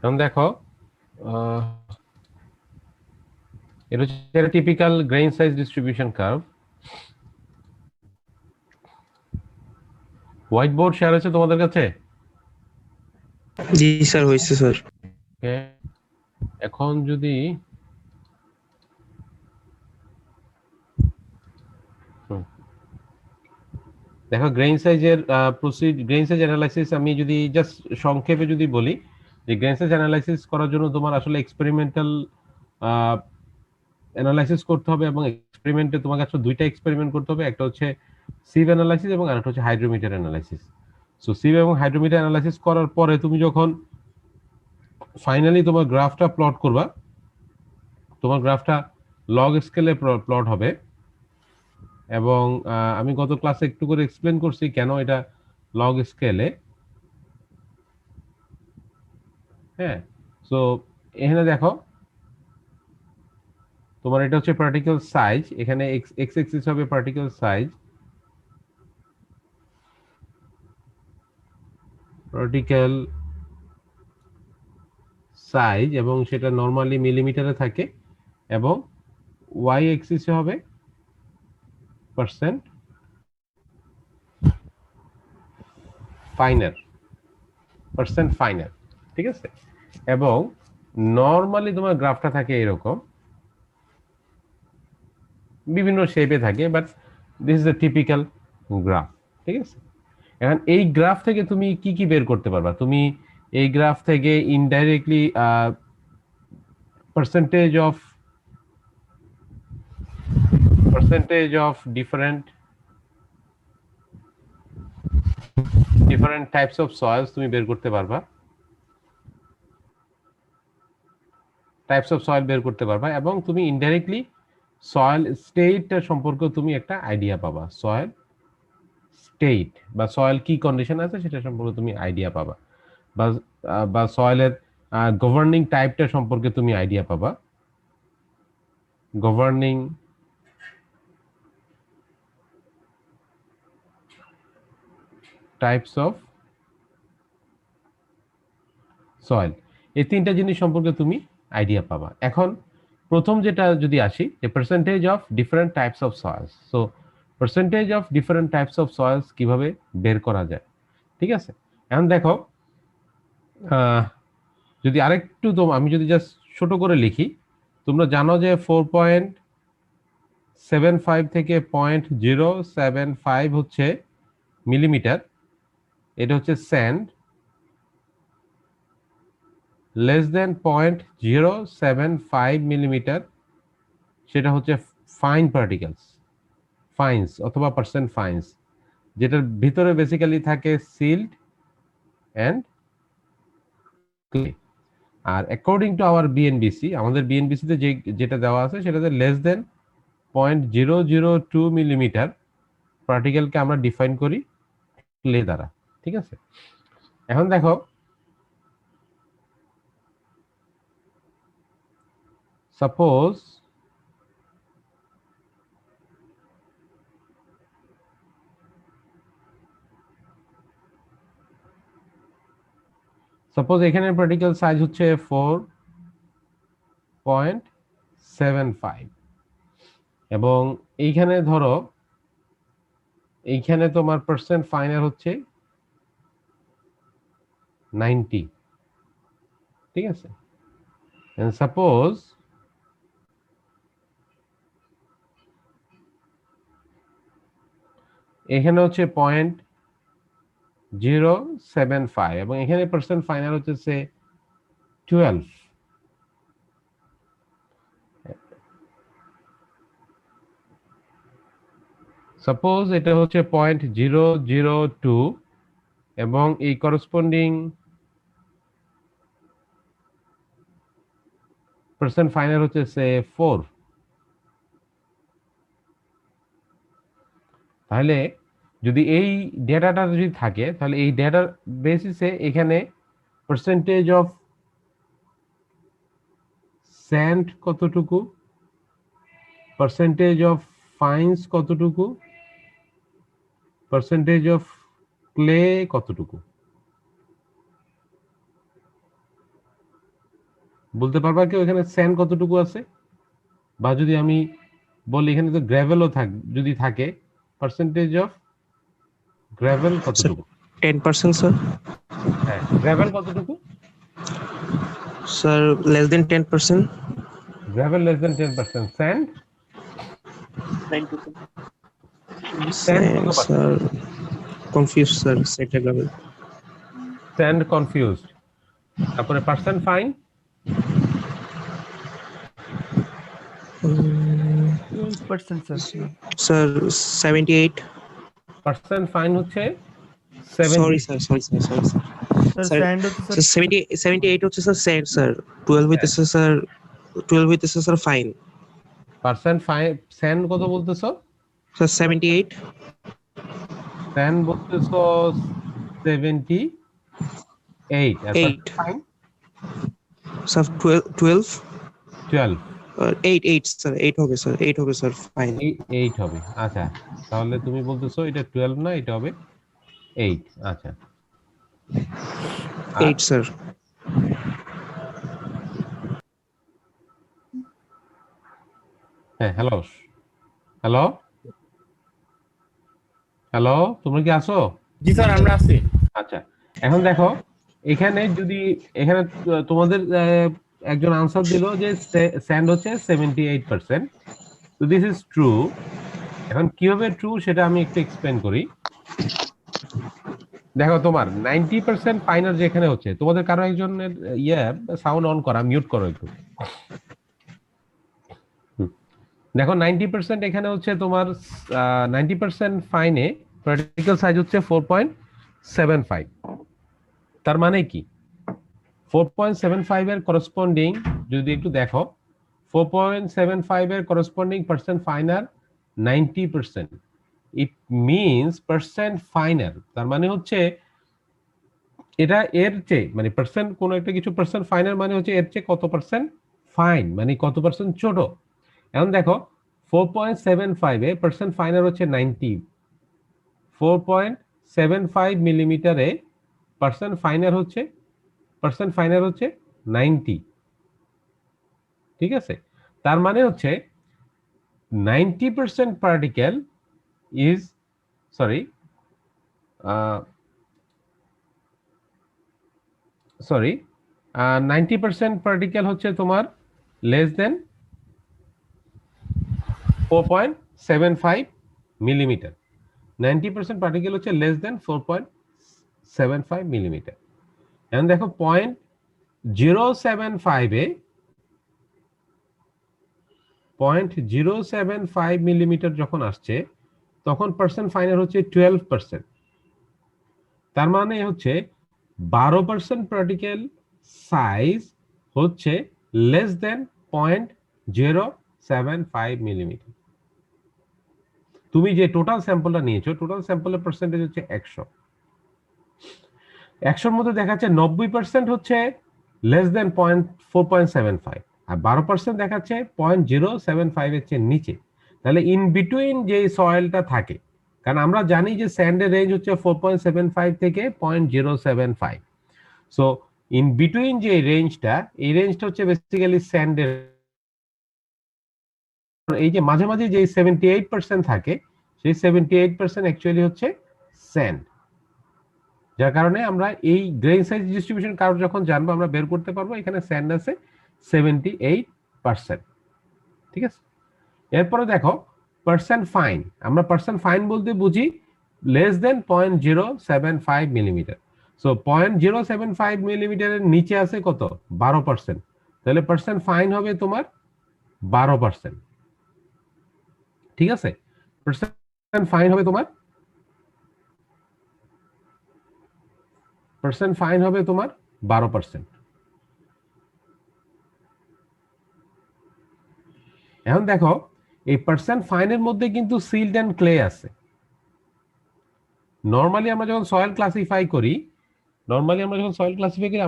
এখন দেখো এটা হচ্ছে একটা typical grain size distribution curve. White board share হচ্ছে তোমাদের কাছে? জি স্যার, হয়েছে স্যার। ওকে, এখন যদি হুম, দেখো গ্রেইন সাইজের গ্রেইন সাইজ অ্যানালাইসিস আমি যদি জাস্ট সংক্ষেপে যদি বলি যে গ্রেইন সাইজ অ্যানালাইসিস করার জন্য তোমার আসলে এক্সপেরিমেন্টাল অ্যানালাইসিস করতে হবে, এবং এক্সপেরিমেন্টে তোমাকে আসলে দুইটা এক্সপেরিমেন্ট করতে হবে, একটা হচ্ছে সিভ অ্যানালাইসিস এবং আরেকটা হচ্ছে হাইড্রোমিটার অ্যানালাইসিস। সো সিভ এবং হাইড্রোমিটার অ্যানালাইসিস করার পরে তুমি যখন ফাইনালি তোমার গ্রাফটা প্লট করবা, তোমার গ্রাফটা লগ স্কেলে প্লট হবে। এবং আমি গত ক্লাসে একটু করে এক্সপ্লেন করছি কেন এটা লগ স্কেলে। হ্যাঁ, সো এখানে দেখো তোমার এটা হচ্ছে পার্টিকেল সাইজ, এখানে এক্স এক্সিস হবে পার্টিকেল সাইজ, পার্টিকেল সাইজ, এবং সেটা নরমালি মিলিমিটারে থাকে, এবং ওয়াই এক্সিসে হবে পার্সেন্ট ফাইনার, পার্সেন্ট ফাইনার। ঠিক আছে, এবং নরমালি তোমার গ্রাফটা থাকে এরকম, বিভিন্ন শেপে থাকে, but this is the typical graph. ঠিক আছে, এখন এই গ্রাফ থেকে তুমি কি কি বের করতে পারবা? তুমি এই গ্রাফ থেকে indirectly percentage of different types of soil's তুমি বের করতে পারবা, বের করতে পারবা, এবং তুমি ইনডাইরেক্টলি সয়েল স্টেট সম্পর্কে তুমি একটা আইডিয়া পাবা। সয়েল স্টেট বা সয়েল কি কন্ডিশন আছে সেটা সম্পর্কে তুমি আইডিয়া পাবা, বা সয়েলের গভর্নিং টাইপটা সম্পর্কে তুমি আইডিয়া পাবা। গভর্নিং টাইপস অফ সয়েল, এই তিনটা জিনিস সম্পর্কে তুমি আইডিয়া পাবা। এখন প্রথম যেটা যদি আসি, যে percentage of different types of soil's. So percentage of different types of soil's কিভাবে বের করা যায়? ঠিক আছে, এখন দেখো যদি আরেকটু আমি যদি জাস্ট ছোট করে লিখি, তোমরা জানো যে 4.75 থেকে 0.075 হচ্ছে মিলিমিটার, এটা হচ্ছে স্যান্ড। লেস দেন 0.075 মিলিমিটার সেটা হচ্ছে ফাইন পার্টিকেলস, ফাইন্স অথবা পার্সেন্ট ফাইন্স, যেটার ভিতরে বেসিক্যালি থাকে সিল্ট অ্যান্ড ক্লে। আর অ্যাকর্ডিং টু আওয়ার বিএনবিসি, আমাদের বিএনবিসিতে যেটা দেওয়া আছে সেটাতে লেস দেন 0.002 মিলিমিটার পার্টিকেলকে আমরা ডিফাইন করি ক্লে দ্বারা। ঠিক আছে, এখন দেখো সাপোজ এখানে পার্টিকেল সাইজ হচ্ছে 4.75, এবং এইখানে ধরো এইখানে তোমার পার্সেন্ট ফাইনাল হচ্ছে 90। ঠিক আছে, সাপোজ এখানে হচ্ছে 0.075, এবং এখানে পার্সেন্ট ফাইনাল হচ্ছে 12। সাপোজ এটা হচ্ছে 0.002, এবং এই করসপন্ডিং পার্সেন্ট ফাইনাল হচ্ছে 4। তাহলে যদি এই ডেটাটা যদি থাকে, তাহলে এই ডেটার বেসিসে এখানে পার্সেন্টেজ অফ স্যান্ড কতটুকু, পার্সেন্টেজ অফ ফাইন্স কতটুকু, পার্সেন্টেজ অফ ক্লে কতটুকু। বলতে পারবা কেউ এখানে স্যান্ড কতটুকু আছে? বা যদি আমি বলি এখানে তো গ্র্যাভেলও যদি থাকে, পার্সেন্টেজ অফ গ্র্যাভেল স্যার কতটুকু? 10% স্যার। হ্যাঁ, গ্র্যাভেল কতটুকু? Sir less than 10%। Gravel less than 10%, sand 9%. Sand কত পার্সেন্ট? স্যার কনফিউজ স্যার সেটা লেভেল। Sand confused. তারপরে percent fine? 12%, sir. Sir 78। Percent fine হচ্ছে sorry 70। Sir, sorry sir, sorry sir. Sir, sir sand হচ্ছে sir sir 78 হচ্ছে sir sand sir. 12 হইতেছে sir, 12 হইতেছে sir fine. Percent fine, sand কত বলতেছো? Sir 78। Sand বলতেছো 78, আর 8 fine sir 12। 12। 8 sir, 8 হবে sir, 8 হবে স্যার ফাইন। 8 হবে। আচ্ছা, তাহলে তুমি বলতেছো এটা 12 না, এটা হবে 8। আচ্ছা, 8 স্যার। হ্যাঁ, হ্যালো হ্যালো হ্যালো, তোমরা কি আছো? জি স্যার আমরা আছি। আচ্ছা, এখন দেখো এখানে যদি এখানে তোমাদের একজন আনসার দিল যে স্যান্ড হচ্ছে 78%, তো দিস ইজ ট্রু। এখন কিভাবে ট্রু সেটা আমি একটু এক্সপ্লেন করি। দেখো তোমার 90% ফাইনাল যেখানে হচ্ছে, তোমাদের কারো একজনের সাউন্ড অন করা, মিউট করো একটু। দেখো 90% এখানে হচ্ছে তোমার 90% ফাইনে পার্টিকেল সাইজ হচ্ছে 4.75। তার মানে কি 4.75 এর করসপন্ডিং যদি একটু দেখো, 4.75 এর corresponding percent finer 90%। It means percent finer, তার মানে হচ্ছে এটা এর চেয়ে মানে পার্সেন্ট কোন একটা কিছু পার্সেন্ট ফাইনার মানে হচ্ছে এর চেয়ে কত পার্সেন্ট ফাইন, মানে কত পার্সেন্ট ছোট। এখন দেখো 4.75 এ পার্সেন্ট ফাইনার হচ্ছে 90, 4.75 মিলিমিটারে পার্সেন্ট ফাইনার হচ্ছে 90। ঠিক আছে, তার মানে হচ্ছে 90% particle is sorry sorry 90% particle হচ্ছে তোমার লেস দেন 4.75 মিলিমিটার। 90% পার্টিকেল হচ্ছে লেস দেন 4.75 মিলিমিটার। এখন দেখো 0.075 এ 0.075 মিলিমিটার যখন আসছে তখন পার্সেন্ট ফাইনাল হচ্ছে 12%। তার মানে হচ্ছে 12% পার্টিকেল সাইজ হচ্ছে লেস দেন 0.075 মিলিমিটার। তুমি যে টোটাল স্যাম্পলটা নিয়েছো, টোটাল স্যাম্পলের পার্সেন্টেজ হচ্ছে 100। 100-র মধ্যে দেখাচ্ছে 90% হচ্ছে লেস দেন 4.75, আর 12% দেখাচ্ছে 0.075 এর চেয়ে নিচে। তাহলে ইন বিটুইন যে সয়েলটা থাকে, কারণ আমরা জানি যে স্যান্ডের রেঞ্জ হচ্ছে 4.75 থেকে 0.075। সো ইন বিটুইন যে রেঞ্জটা, এই রেঞ্জটা হচ্ছে বেসিক্যালি স্যান্ডের। এই যে মাঝে মাঝে যে 78% থাকে, সেই 78% অ্যাকচুয়ালি হচ্ছে স্যান্ড। যার কারণে আমরা এই গ্রেইন সাইজ ডিস্ট্রিবিউশন কার্ভ যখন জানবো আমরা বের করতে পারবো এখানে স্যান্ড আছে 78%। ঠিক আছে, এরপরে দেখো পার্সেন্ট ফাইন। আমরা পার্সেন্ট ফাইন বলতে বুঝি লেস দেন 0.075 মিলিমিটার। সো 0.075 মিলিমিটারের নিচে আছে কত? 12%। তাহলে পার্সেন্ট ফাইন হবে তোমার 12%। ঠিক আছে, পার্সেন্ট ফাইন হবে তোমার 12%। এখন দেখো এই পার্সেন্ট ফাইনের মধ্যে কিন্তু সিল্ট এন্ড ক্লে আছে। নরমালি আমরা যখন সয়েল ক্লাসিফাই করি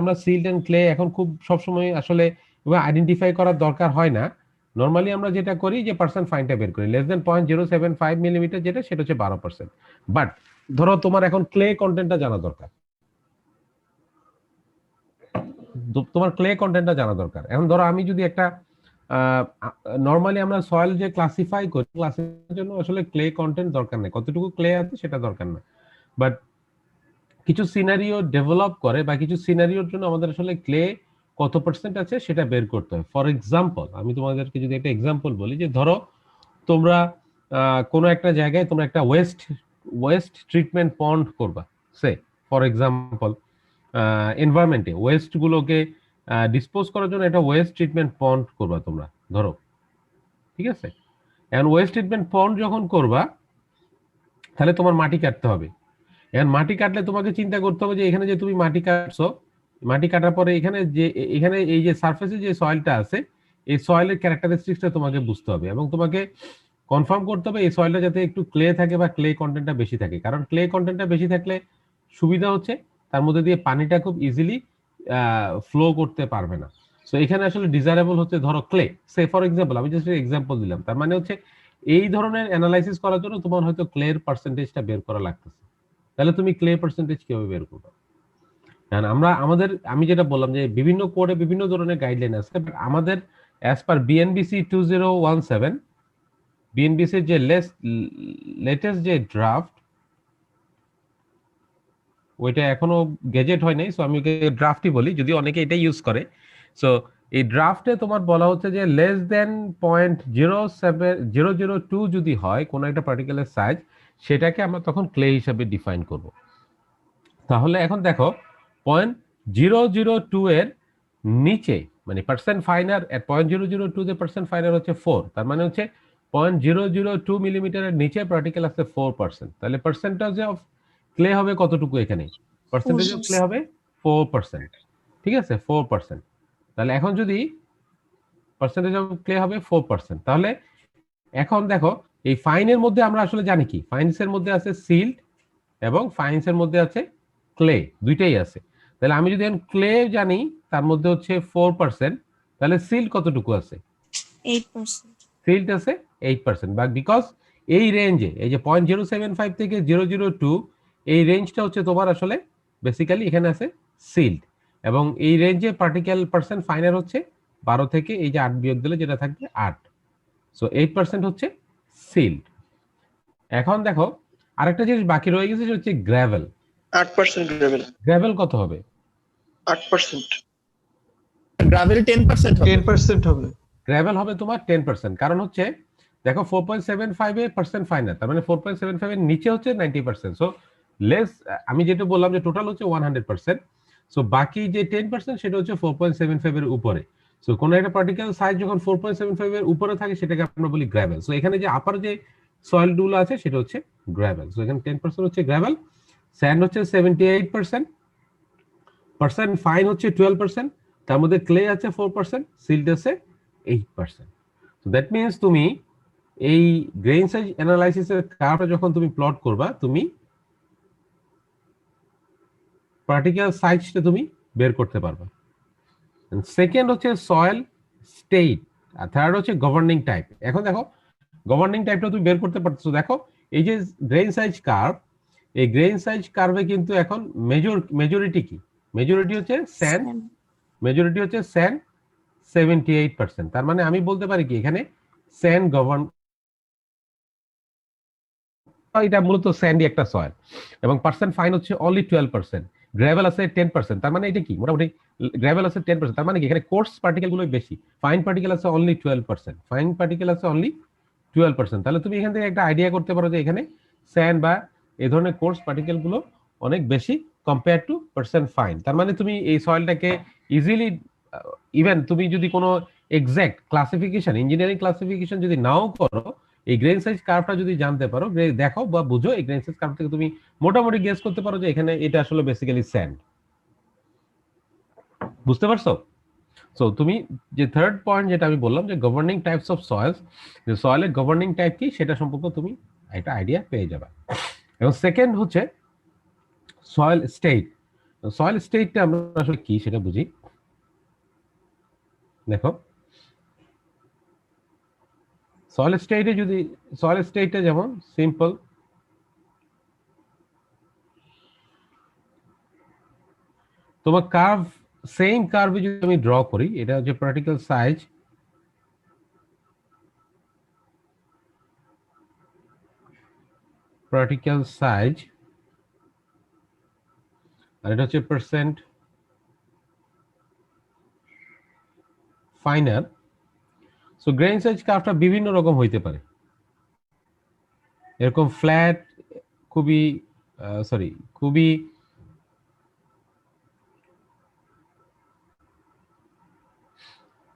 আমরা সিল্ট এন্ড ক্লে এখন খুব সবসময় আসলে আইডেন্টিফাই করার দরকার হয় না। নরমালি আমরা যেটা করি যে পার্সেন্ট ফাইনটা বের করি লেস দেন 0.075 মিলিমিটার, যেটা সেটা হচ্ছে 12%। বাট ধরো তোমার এখন ক্লে কন্টেন্টটা জানা দরকার। তোমার ক্লে কন্টেন্টটা জানা দরকার। এখন ধরো আমি যদি একটা নরমালি আমরা সয়েল যে ক্লাসিফাই করি, ক্লাসিফাইয়ের জন্য আসলে ক্লে কন্টেন্ট দরকার নেই, কতটুকু ক্লে আছে সেটা দরকার না, বাট কিছু সিনারিও ডেভেলপ করে বা কিছু সিনারিওর জন্য আমাদের আসলে ক্লে কত পার্সেন্ট আছে সেটা বের করতে হয়। ফর এক্সাম্পল, আমি তোমাদেরকে যদি একটা এক্সাম্পল বলি, যে ধরো তোমরা কোনো একটা জায়গায় তোমরা একটা ওয়েস্ট ট্রিটমেন্ট পন্ড করবা, সে ফর এক্সাম্পল এনভায়রনমেন্টে ওয়েস্ট গুলোকে ডিসপোজ করার জন্য একটা ওয়েস্ট ট্রিটমেন্ট পন্ড করবা তোমরা, ধরো, ঠিক আছে। এখন ওয়েস্ট ট্রিটমেন্ট পন্ড যখন করবা, তাহলে তোমার মাটি কাটতে হবে। এখন মাটি কাটলে তোমাকে চিন্তা করতে হবে যে এখানে যে তুমি মাটি কাটছো, মাটি কাটার পরে এখানে এই যে সারফেসে যে সয়েলটা আছে, এই সয়েলের ক্যারেক্টারিস্টিক্সটা তোমাকে বুঝতে হবে এবং তোমাকে কনফার্ম করতে হবে এই সয়েলটা যাতে একটু ক্লে থাকে বা ক্লে কন্টেন্টটা বেশি থাকে। কারণ ক্লে কন্টেন্টটা বেশি থাকলে সুবিধা হচ্ছে তার মধ্যে দিয়ে পানিটা খুব ইজিলি ফ্লো করতে পারবে না। সো এখানে আসলে ডিজায়ারেবল হচ্ছে ধরো ক্লে, সে ফর এক্সাম্পল, আমি জাস্ট এক্সাম্পল দিলাম, তার মানে হচ্ছে এই ধরনের অ্যানালাইসিস করার জন্য তোমার হয়তো ক্লের পার্সেন্টেজটা বের করা লাগতেছে। তাহলে তুমি ক্লে পার্সেন্টেজ কিভাবে বের করবে? কারণ আমি যেটা বললাম যে বিভিন্ন কোডে বিভিন্ন ধরনের গাইডলাইন আছে, বাট আমাদের অ্যাজ পার বিএনবিসি 2017, বিএনবিসির যে লেটেস্ট যে ড্রাফট, ওইটা এখনো গেজেট হয় নাই, সো আমি ওকে ড্রাফটই বলি, যদি অনেকে এটা ইউজ করে। সো এই ড্রাফটে তোমার বলা হচ্ছে যে লেস দেন 0.002 যদি হয় কোনো একটা পার্টিকুলার সাইজ, সেটাকে আমরা তখন ক্লে হিসাবে ডিফাইন করব। তাহলে এখন দেখো 0.002 এর নিচে, মানে পার্সেন্ট ফাইনার এট 0.002 যে পার্সেন্ট ফাইনার হচ্ছে 4, তার মানে হচ্ছে 0.002 মিলিমিটারের নিচে পার্টিকেল আছে 4%। তাহলে পার্সেন্টেজ অফ ক্লে হবে কতটুকু? এখানে পার্সেন্টেজ অফ ক্লে হবে 4%, ঠিক আছে, 4%। তাহলে এখন যদি পার্সেন্টেজ অফ ক্লে হবে 4%, তাহলে এখন দেখো এই ফাইনের মধ্যে আমরা আসলে জানি কি, ফাইন্সের মধ্যে আছে সিল্ট এবং ফাইন্সের মধ্যে আছে ক্লে, দুইটাই আছে। তাহলে আমি যদি ক্লে জানি তার মধ্যে হচ্ছে 4%, তাহলে সিল্ট কতটুকু আছে? 8%. সিল্ট আছে 8%, বাট বিকজ এই রেঞ্জে, এই যে 0.075 থেকে 002, এই রেঞ্জটা হচ্ছে তোমার আসলে বেসিক্যালি এখানে আছে সিল্ট, এবং এই রেঞ্জে পার্টিকেল পার্সেন্ট ফাইনার হচ্ছে 12 থেকে এই যে 8 বিয়োগ দিলে যেটা থাকবে 8, সো 8% হচ্ছে সিল্ট। এখন দেখো আরেকটা জিনিস বাকি রয়ে গেছে, সেটা হচ্ছে গ্র্যাভেল। 8% গ্রাভেল। গ্র্যাভেল কত হবে? 8%। গ্রাভেল 10% হবে। 10% হবে। গ্র্যাভেল হবে তোমার 10%, কারণ হচ্ছে দেখো 4.75 এ পার্সেন্ট ফাইনাল, তার মানে 4.75 এর নিচে হচ্ছে 90%। সো লেস, আমি যেটা বললাম যে টোটাল হচ্ছে 100%, সো বাকি যে 10% সেটা হচ্ছে 4.75 এর উপরে। সো কোন একটা পার্টিকেল সাইজ যখন 4.75 এর উপরে থাকে সেটাকে আমরা বলি গ্র্যাভেল। সো এখানে যে আপার যে সয়েল গুলো আছে সেটা হচ্ছে গ্র্যাভেল। সো এখানে 10% হচ্ছে গ্র্যাভেল, স্যান্ড হচ্ছে 78%, পার্সেন্ট ফাইন হচ্ছে 12%, তার মধ্যে ক্লে আছে 4%, সিল্ট আছে 8%। তো দ্যাট মিনস তুমি এই গ্রেইন সাইজ অ্যানালাইসিসের কার্ভটা যখন তুমি প্লট করবা, তুমি পার্টিকেল সাইজটা তুমি বের করতে পারবা। সেকেন্ড হচ্ছে সয়েল স্টেট, আর থার্ড হচ্ছে গভর্নিং টাইপ। এখন দেখো গভর্নিং টাইপটা তুমি বের করতে পারছো। দেখো এই যে গ্রেইন সাইজ কার্ভ, এই গ্রেইন সাইজ কার্ভে কিন্তু এখন মেজরিটি কি? মেজরিটি হচ্ছে স্যান্ড, মেজরিটি হচ্ছে স্যান্ড 78%। তার মানে আমি বলতে পারি কি এখানে স্যান্ড গভর্ন, এটা মূলত স্যান্ডি একটা সয়েল, এবং পার্সেন্ট ফাইন হচ্ছে অনলি 12%, গ্র্যাভেল আছে 10%। তার মানে এটা কি, মোটামুটি গ্র্যাভেল আছে 10%, তার মানে কি এখানে কোর্স পার্টিকেল গুলো বেশি, ফাইন পার্টিকেল আছে অনলি 12%, ফাইন পার্টিকেল আছে অনলি 12%। তাহলে তুমি এখান থেকে একটা আইডিয়া করতে পারো যে এখানে স্যান্ড বা এই ধরনের কোর্স পার্টিকেল গুলো অনেক বেশি কম্পেয়ার টু পার্সেন্ট ফাইন। তার মানে তুমি এই সয়েলটাকে ইজিলি, ইভেন তুমি যদি কোনো এক্সাক্ট ক্লাসিফিকেশন, ইঞ্জিনিয়ারিং ক্লাসিফিকেশন যদি নাও করো, এই গ্রেন সাইজ কার্ভটা যদি জানতে পারো, দেখো বা বুঝো, এই গ্রেন সাইজ কার্ভ থেকে তুমি মোটামুটি গেস করতে পারো যে এখানে এটা আসলে বেসিক্যালি স্যান্ড। বুঝতে পারছো? সো তুমি যে থার্ড পয়েন্ট যেটা আমি বললাম যে গভর্নিং টাইপস অফ সয়েলস, যে সয়েলের গভর্নিং টাইপ কি সেটা সম্পর্কে তুমি একটা আইডিয়া পেয়ে যাবে। এবং সেকেন্ড হচ্ছে সয়েল স্টেট। সয়েল স্টেটটা আমরা আসলে কি সেটা বুঝি। দেখো সয়েল স্টেটে যদি, সয়েল স্টেটটা যেমন সিম্পল, তোমার কার্ভ সেম কার্ভে যদি আমি ড্র করি, এটা হচ্ছে পার্টিকেল সাইজ, পার্টিকেল সাইজ, আর এটা হচ্ছে percent finer. So grain size কার্ভটা বিভিন্ন রকম হইতে পারে, এরকম ফ্ল্যাট, খুবই সরি খুবই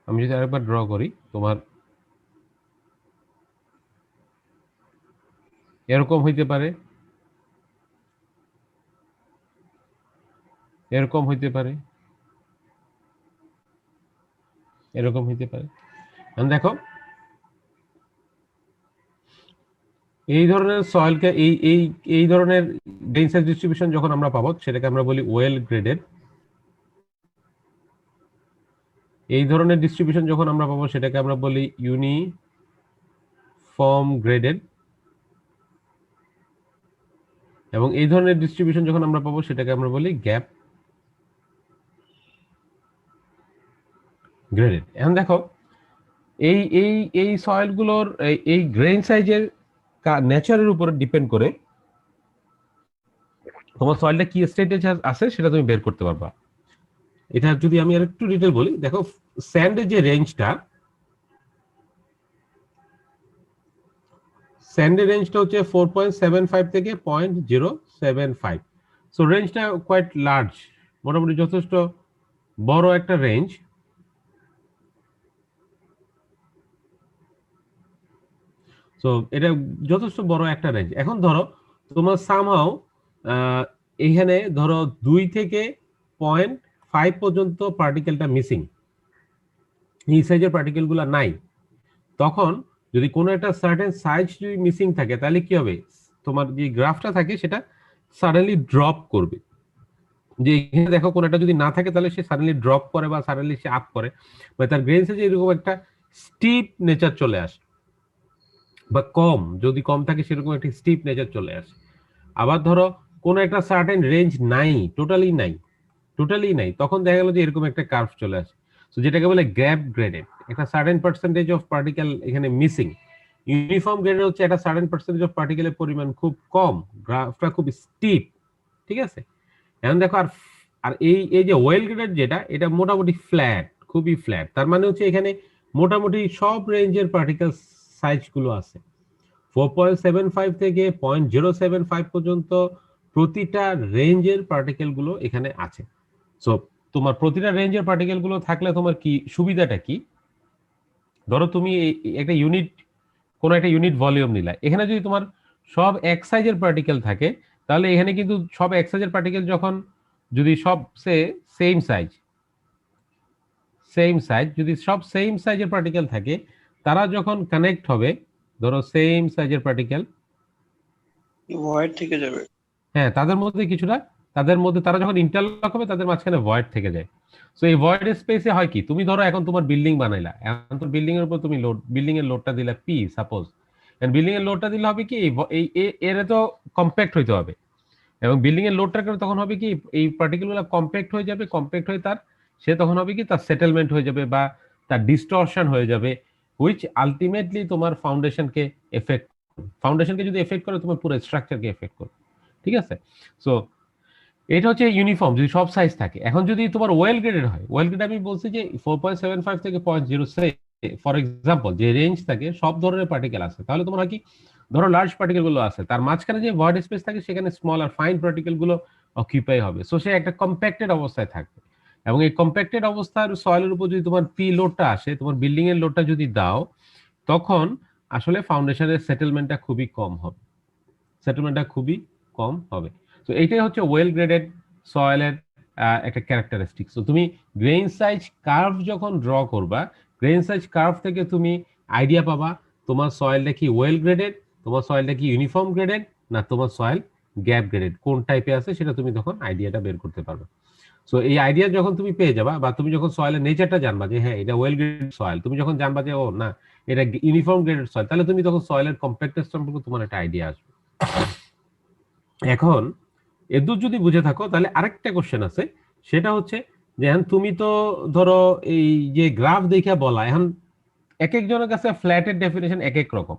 আমি যদি আরেকবার ড্র করি, তোমার এরকম হইতে পারে, এরকম হইতে পারে, এরকম হইতে পারে। দেখো এই ধরনের সয়েলকে এই এই এই ধরনের গ্রেইন সাইজ ডিস্ট্রিবিউশন যখন আমরা পাবো সেটাকে আমরা বলি ওয়েল গ্রেডেড। এই ধরনের ডিস্ট্রিবিউশন যখন আমরা পাবো সেটাকে আমরা বলি ইউনিফর্ম গ্রেডেড, এবং এই ধরনের ডিস্ট্রিবিউশন যখন আমরা পাবো সেটাকে আমরা বলি গ্যাপ গ্রেডেড। এখন দেখো এই এই এই সয়েলগুলোর এই গ্রেইন সাইজের নেচারের উপর ডিপেন্ড করে তোমার সয়েলটা কি স্টেটে আছে সেটা তুমি বের করতে পারবা। এটা যদি আমি আর একটু ডিটেল বলি, দেখো স্যান্ডের যে রেঞ্জটা, স্যান্ডের রেঞ্জটা হচ্ছে 4.75 থেকে 0.075। সো রেঞ্জটা কোয়াইট লার্জ, মোটামুটি যথেষ্ট বড় একটা রেঞ্জ। সো এটা যথেষ্ট বড় একটা রেঞ্জ। এখন ধরো তোমার সামহাও এইখানে ধরো 2 থেকে 0.5 পর্যন্ত পার্টিকেলটা মিসিং, এই সাইজের পার্টিকেল গুলা নাই। তখন যদি কোনো একটা সার্টেন সাইজ যদি মিসিং থাকে তাহলে কি হবে, তোমার যে গ্রাফটা থাকে সেটা সাডেনলি ড্রপ করবে। যে এখানে দেখো কোনোটা যদি না থাকে তাহলে সে সাডেনলি ড্রপ করে বা সাডেনলি সে আপ করে, বা তার গ্রেন সাইজে এরকম একটা স্টিপ নেচার চলে আসে, বা কম যদি কম থাকে সেরকম একটা স্টিপ নেচার চলে আসে। আবার ধরো কোনো একটা সার্টেন রেঞ্জ নাই, টোটালি নাই, টোটালি নাই, তখন দেখা গেল যে এরকম একটা কার্ভ চলে আসে। তো যেটাকে বলে গ্যাপ গ্রেডেড, একটা সার্টেন পার্সেন্টেজ অফ পার্টিকেল এখানে মিসিং। ইউনিফর্ম গ্রেডেড হচ্ছে একটা সার্টেন পার্সেন্টেজ অফ পার্টিকেলের পরিমাণ খুব কম, গ্রাফটা খুব স্টিপ, ঠিক আছে। এখন দেখো আর আর এই এই যে ওয়েল গ্রেডেড যেটা, এটা মোটামুটি ফ্ল্যাট, খুবই ফ্ল্যাট। তার মানে হচ্ছে এখানে মোটামুটি সব রেঞ্জের পার্টিকেল সাইজ গুলো আছে, 4.75 থেকে 0.075 পর্যন্ত প্রতিটা রেঞ্জের পার্টিকেল গুলো এখানে আছে। সো তোমার প্রতিটা রেঞ্জের পার্টিকেল গুলো থাকলে তোমার কি সুবিধাটা কি, ধরো তুমি একটা ইউনিট, কোন একটা ইউনিট ভলিউম নিলা, এখানে যদি তোমার সব এক সাইজের পার্টিকেল থাকে তাহলে এখানে কিন্তু সব এক সাইজের পার্টিকেল যখন যদি সব সেম সাইজ, যদি সব সেম সাইজের পার্টিকেল থাকে, তারা যখন কানেক্ট হবে, ধরো সেম সাইজের পার্টিকেল, ভয়েড থেকে যাবে। হ্যাঁ তাদের মধ্যে কিছুটা, তাদের মধ্যে তারা যখন ইন্টারলক হবে তাদের মাঝখানে ভয়েড থেকে যায়। সো এই ভয়েড স্পেসে হয় কি, তুমি ধরো এখন তোমার বিল্ডিং বানাইলা, এখন তো বিল্ডিং এর উপর তুমি লোড, বিল্ডিং এর লোডটা দিলা পি সাপোজ, এন্ড বিল্ডিং এর লোডটা দিলে হবে কি এর তো কম্প্যাক্ট হইতে হবে, এবং বিল্ডিং এর লোডটা তখন হবে কি এই পার্টিকেল গুলো কম্প্যাক্ট হয়ে যাবে, কম্প্যাক্ট হয়ে তার সে তখন হবে কি তার সেটেলমেন্ট হয়ে যাবে বা তার ডিস্টরশন হয়ে যাবে, হুইচ আলটিমেটলি তোমার ফাউন্ডেশনকে এফেক্ট, ফাউন্ডেশনকে যদি এফেক্ট করে তোমার পুরো স্ট্রাকচারকে এফেক্ট করে, ঠিক আছে। সো এটা হচ্ছে ইউনিফর্ম যদি সব সাইজ থাকে। এখন যদি তোমার ওয়েল গ্রেডেড হয়, ওয়েল গ্রেড আমি বলছি যে 4.75 থেকে 0.06 ফর এক্সাম্পল যে রেঞ্জ থাকে, সব ধরনের পার্টিকেল আছে, তাহলে তোমার হয় কি, ধরো লার্জ পার্টিকেল গুলো আছে, তার মাঝখানে যে ভয়েড স্পেস থাকে সেখানে স্মল আর ফাইন পার্টিকেল গুলো অকিউপাই হবে। সো সে একটা কম্প্যাক্টেড অবস্থায় থাকবে, এবং এই কম্প্যাক্টেড অবস্থার সয়েলের উপর যদি তোমার পি লোডটা আসে, তোমার বিল্ডিং এর লোডটা যদি দাও, তখন আসলে ফাউন্ডেশনের সেটেলমেন্টটা খুবই কম হবে, সেটেলমেন্টটা খুবই কম হবে। তো এইটাই হচ্ছে ওয়েল গ্রেডেড সয়েলের একটা ক্যারেক্টারিস্টিক। তো তুমি গ্রেইন সাইজ কার্ভ যখন ড্র করবা, গ্রেইন সাইজ কার্ভ থেকে তুমি আইডিয়া পাবা তোমার সয়েলটা কি ওয়েল গ্রেডেড, তোমার সয়েলটা কি ইউনিফর্ম গ্রেডেড, না তোমার সয়েল গ্যাপ গ্রেডেড, কোন টাইপে আছে সেটা তুমি তখন আইডিয়াটা বের করতে পারবে। সো এই আইডিয়া যখন তুমি পেয়ে যাবা, বা তুমি যখন সয়েলের নেচারটা জানবা যে হ্যাঁ এটা ওয়েল গ্রেডেড সয়েল, তুমি যখন জানবা যে ও না এটা ইউনিফর্ম গ্রেডেড সয়েল, তাহলে তুমি তখন সয়েলের কম্প্যাক্টনেস সম্পর্কে তোমার একটা আইডিয়া আসবে। এখন এদূর যদি বুঝে থাকো তাহলে আরেকটা কোশ্চেন আছে, সেটা হচ্ছে যে এখন তুমি তো ধরো এই যে গ্রাফ দেখে বলা, এখন এক একজনের কাছে ফ্ল্যাটের ডেফিনেশন এক এক রকম।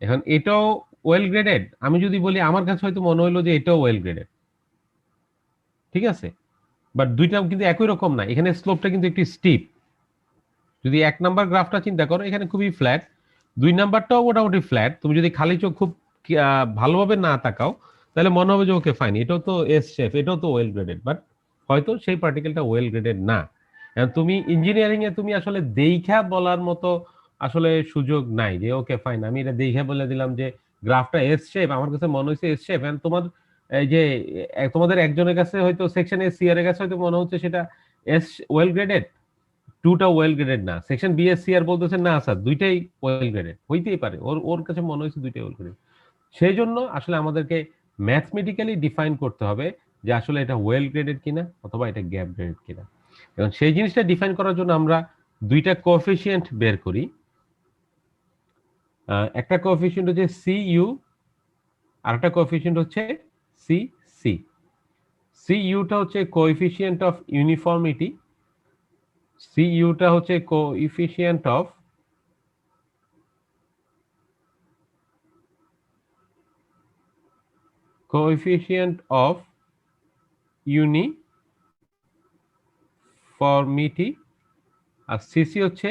এখন এটাও ওয়েল গ্রেডেড, আমি যদি বলি আমার কাছে হয়তো মনে হলো যে এটাও ওয়েল গ্রেডেড, ঠিক আছে, বাট দুইটাও কিন্তু একই রকম না, এখানে স্লোপটা কিন্তু একটু স্টিপ। যদি 1 নাম্বার গ্রাফটা চিন্তা করো, এখানে খুবই ফ্ল্যাট, 2 নাম্বারটাও মোটামুটি ফ্ল্যাট। তুমি যদি খালি চোখ খুব ভালোভাবে না তাকাও, তাহলে মনে হবে যে ওকে ফাইন, এটাও তো এস শেপ, এটাও তো ওয়েল গ্রেডেড, বাট হয়তো সেই পার্টিকেলটা ওয়েল গ্রেডেড না। এখন তুমি ইঞ্জিনিয়ারিং এ তুমি আসলে দেইখা বলার মতো আসলে সুযোগ নাই যে ওকে ফাইন আমি এটা দেইখা বলে দিলাম যে গ্রাফটা এস শেপ, আমার কাছে মনে হচ্ছে এস শেপ। এখন তোমার এই যে তোমাদের একজনের কাছে হয়তো সেকশন এ সিআর এর কাছে হয়তো মনে হচ্ছে সেটা এস ওয়েল গ্রেডেড, টুটা ওয়েল গ্রেডেড না, সেকশন বি এস সিআর বলতেছে না স্যার দুইটাই ওয়েল গ্রেডেড, হইতেই পারে ওর ওর কাছে মনে হচ্ছে দুইটাই ওয়েল গ্রেডেড। সেই জন্য আসলে আমাদেরকে ম্যাথমেটিক্যালি ডিফাইন করতে হবে যে আসলে এটা ওয়েল গ্রেডেড কিনা অথবা এটা গ্যাপ গ্রেডেড কিনা। এবং সেই জিনিসটা ডিফাইন করার জন্য আমরা দুইটা কোএফিসিয়েন্ট বের করি। একটা কোএফিসিয়েন্ট হচ্ছে সি ইউ, আর একটা কোএফিসিয়েন্ট হচ্ছে সি সি। সি ইউটা হচ্ছে কোএফিসিয়েন্ট অফ ইউনিফর্মিটি, সি ইউটা হচ্ছে কোএফিসিয়েন্ট অফ ইউনিফর্মিটি, আর সিসি হচ্ছে